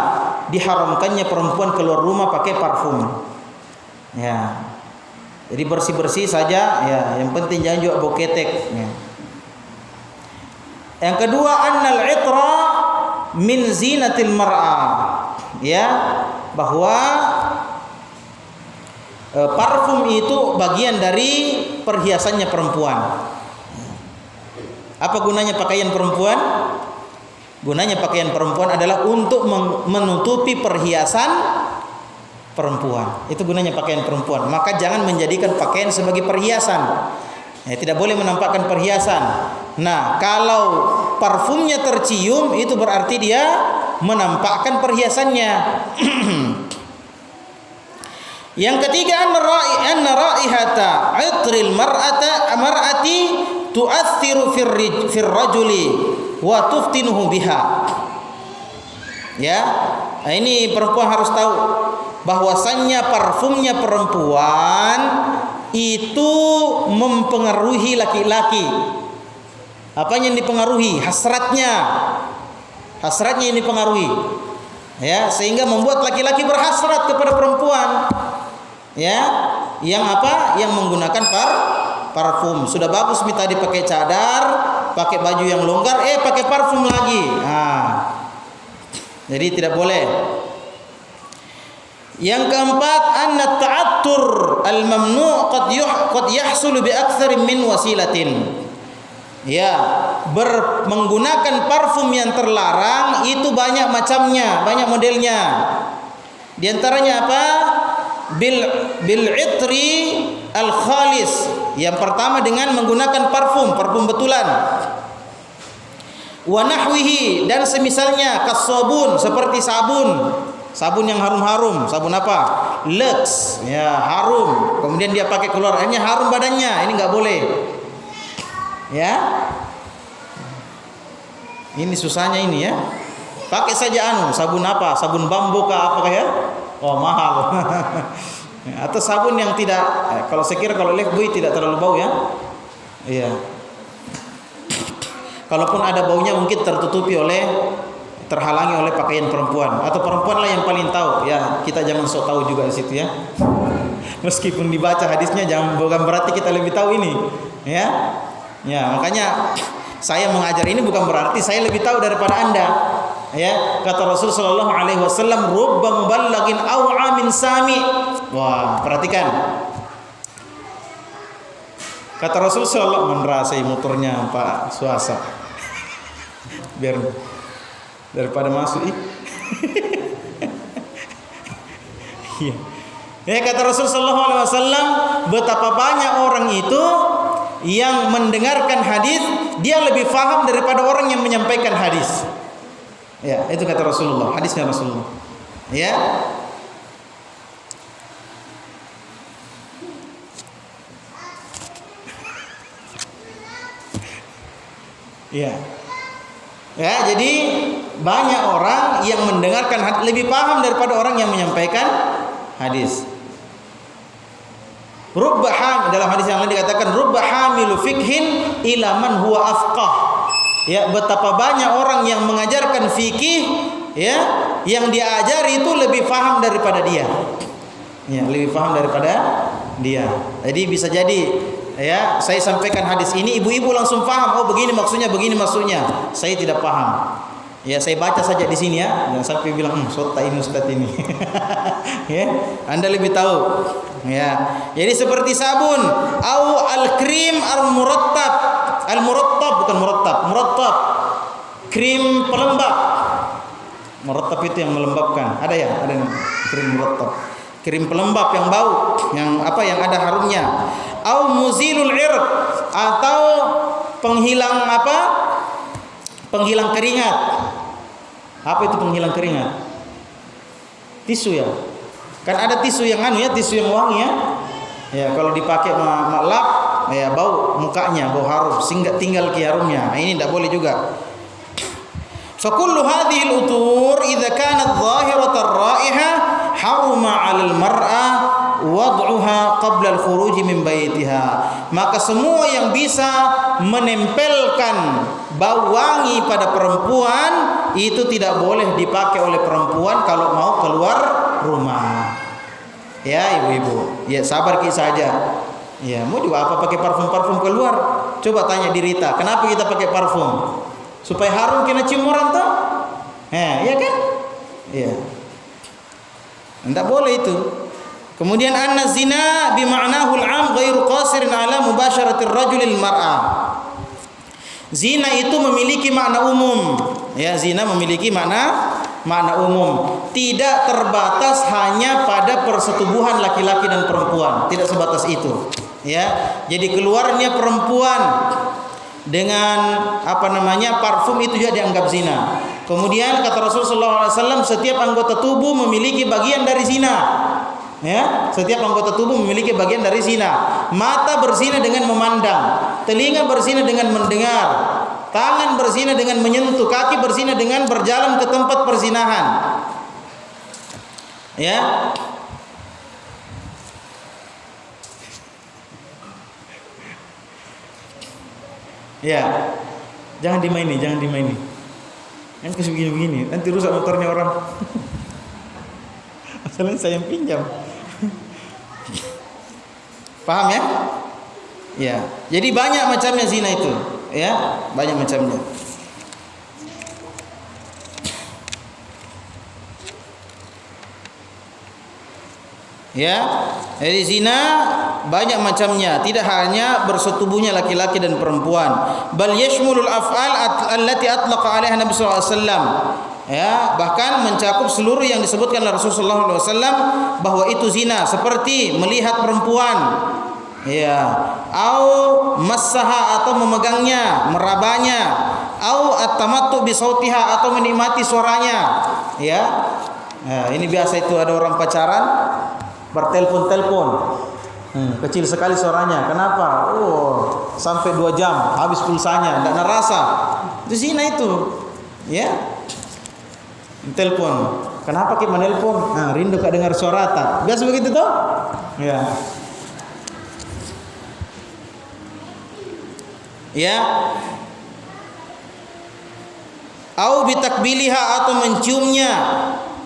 Diharamkannya perempuan keluar rumah pakai parfum. Ya. Jadi bersih-bersih saja ya, yang penting jangan juga bau ketek ya. Yang kedua, annal itra min zinatil mar'ah. Ya, bahwa parfum itu bagian dari perhiasannya perempuan. Apa gunanya pakaian perempuan? Gunanya pakaian perempuan adalah untuk menutupi perhiasan perempuan. Itu gunanya pakaian perempuan. Maka jangan menjadikan pakaian sebagai perhiasan. Ya, tidak boleh menampakkan perhiasan. Nah, kalau parfumnya tercium itu berarti dia menampakkan perhiasannya. Yang ketiga, anna raihata itril mar'ati tu'athiru fir rajuli wa tuftinuhu biha. Ya, nah ini perempuan harus tahu bahwasannya parfumnya perempuan itu mempengaruhi laki-laki. Apanya yang dipengaruhi? Hasratnya yang dipengaruhi. Ya, sehingga membuat laki-laki berhasrat kepada perempuan. Ya, yang apa? Yang menggunakan parfum. Sudah bagus minta dipakai cadar, pakai baju yang longgar, pakai parfum lagi. Nah, jadi tidak boleh. Yang keempat, anna ta'attur al-mamnu' qad yahsulu bi aktsarin min wasilatin. Ya, menggunakan parfum yang terlarang itu banyak macamnya, banyak modelnya. Di antaranya apa? Bil itri al khalis. Yang pertama dengan menggunakan parfum betulan. Wa nahwihi, dan semisalnya kasabun, seperti sabun yang harum-harum. Sabun apa? Lux, ya, harum. Kemudian dia pakai keluar, hanya harum badannya. Ini enggak boleh. Ya. Ini susahnya ini ya. Pakai saja sabun apa? Sabun bambu kah apakah ya? Oh, mahal. Atau sabun yang tidak kalau saya kira kalau lifebuoy tidak terlalu bau ya. Iya. Kalaupun ada baunya mungkin terhalangi oleh pakaian perempuan, atau perempuanlah yang paling tahu ya. Kita jangan sok tahu juga di situ ya. Meskipun dibaca hadisnya bukan berarti kita lebih tahu ini, ya. Ya, makanya saya mengajar ini bukan berarti saya lebih tahu daripada Anda. Ya, kata Rasul sallallahu alaihi wasallam, rubba muballagin aw'a min sami. Wah, perhatikan. Kata Rasul sallallahu menrasai motornya Pak Suasa. Biar daripada masuk Iya. Ya, kata Rasul sallallahu alaihi wasallam, betapa banyak orang itu yang mendengarkan hadis dia lebih faham daripada orang yang menyampaikan hadis. Ya, itu kata Rasulullah, hadisnya Rasulullah. Ya. Ya. Ya, jadi banyak orang yang mendengarkan hadis lebih paham daripada orang yang menyampaikan hadis. Rubba dalam hadis yang lain dikatakan rubba hamilu fikhin ila man huwa afqah. Ya, betapa banyak orang yang mengajarkan fikih, ya, yang dia ajari itu lebih paham daripada dia. Ya, lebih paham daripada dia. Jadi bisa jadi, ya, saya sampaikan hadis ini, ibu-ibu langsung paham, oh begini maksudnya, saya tidak paham. Ya, saya baca saja di sini ya, jangan sampai bilang sota ini ustaz ini. Ya, Anda lebih tahu. Ya, jadi seperti sabun, au al-krim al-murattab bukan murattab, krim pelembab. Murattab itu yang melembabkan. Ada ya, ada krim murattab. Krim pelembab yang bau, yang ada harumnya. Au muzilul irq, atau penghilang Penghilang keringat. Apa itu penghilang keringat? Tisu ya. Kan ada tisu yang tisu yang wangi ya. Ya, kalau dipakai lap, ya bau mukanya, bau harum, sehingga tinggal harumnya. Nah, ini tidak boleh juga. Fa kullu hadhihi al-utur idza kanat dhahirat ar-ra'iha haruma 'ala al-mar'a wad'uha qabla al-khuruj min baitiha. Maka semua yang bisa menempelkan bau wangi pada perempuan itu tidak boleh dipakai oleh perempuan kalau mau keluar rumah. Ya, ibu-ibu, ya sabar saja. Ya, mau juga apa pakai parfum keluar? Coba tanya di Rita, kenapa kita pakai parfum? Supaya harum kena cium orang toh? Ya kan? Ya. Tidak boleh itu. Kemudian anna zina bima'nahu al-'am ghairu qasirin ala mubasharati ar-rajul al-mar'ah. Zina itu memiliki makna umum. Ya, zina memiliki makna umum. Tidak terbatas hanya pada persetubuhan laki-laki dan perempuan. Tidak sebatas itu. Ya, jadi keluarnya perempuan dengan parfum itu juga dianggap zina. Kemudian kata Rasulullah SAW, setiap anggota tubuh memiliki bagian dari zina. Ya, setiap anggota tubuh memiliki bagian dari zina. Mata berzina dengan memandang, telinga berzina dengan mendengar, tangan berzina dengan menyentuh, kaki berzina dengan berjalan ke tempat perzinahan. Ya. Ya. Jangan dimaini. Nanti begini, nanti rusak motornya orang. Asalnya saya yang pinjam. Paham ya? Ya. Jadi banyak macamnya zina itu, ya, banyak macamnya. Ya. Jadi zina banyak macamnya, tidak hanya bersetubuhnya laki-laki dan perempuan. Bal yashmulul af'al allati atlaqa 'alaiha Nabi sallallahu alaihi wasallam. Ya, bahkan mencakup seluruh yang disebutkan oleh Rasulullah SAW bahwa itu zina, seperti melihat perempuan, ya, au massaha atau memegangnya, merabanya, au at-tamattu bi sautiha atau menikmati suaranya, ya. Nah, ini biasa itu ada orang pacaran bertelepon-telepon. Kecil sekali suaranya. Kenapa? Oh, sampai 2 jam habis pulsanya, tidak nerasa. Itu zina itu. Ya. Telepon. Kenapa kita menelpon? Nah, rindu kak dengar suara tak? Biasa begitu toh? Ya. Ya. Au bitakbiliha atau menciumnya.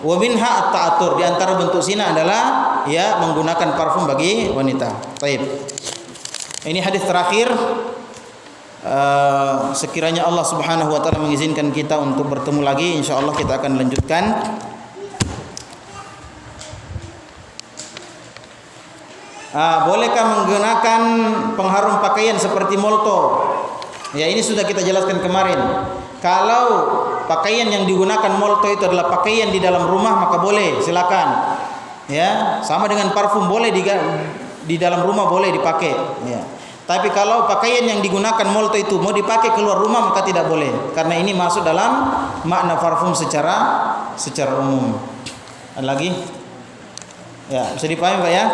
Wa minha at-ta'atur. Di antara bentuk zina adalah ya menggunakan parfum bagi wanita. Baik. Ini hadis terakhir. Sekiranya Allah Subhanahu wa taala mengizinkan kita untuk bertemu lagi, insyaallah kita akan lanjutkan. Bolehkah menggunakan pengharum pakaian seperti molto? Ya, ini sudah kita jelaskan kemarin. Kalau pakaian yang digunakan molto itu adalah pakaian di dalam rumah, maka boleh, silakan. Ya, sama dengan parfum boleh di dalam rumah boleh dipakai, ya. Tapi kalau pakaian yang digunakan molto itu mau dipakai keluar rumah maka tidak boleh, karena ini masuk dalam makna parfum secara umum. Ada lagi? Ya, bisa dipahami Pak ya?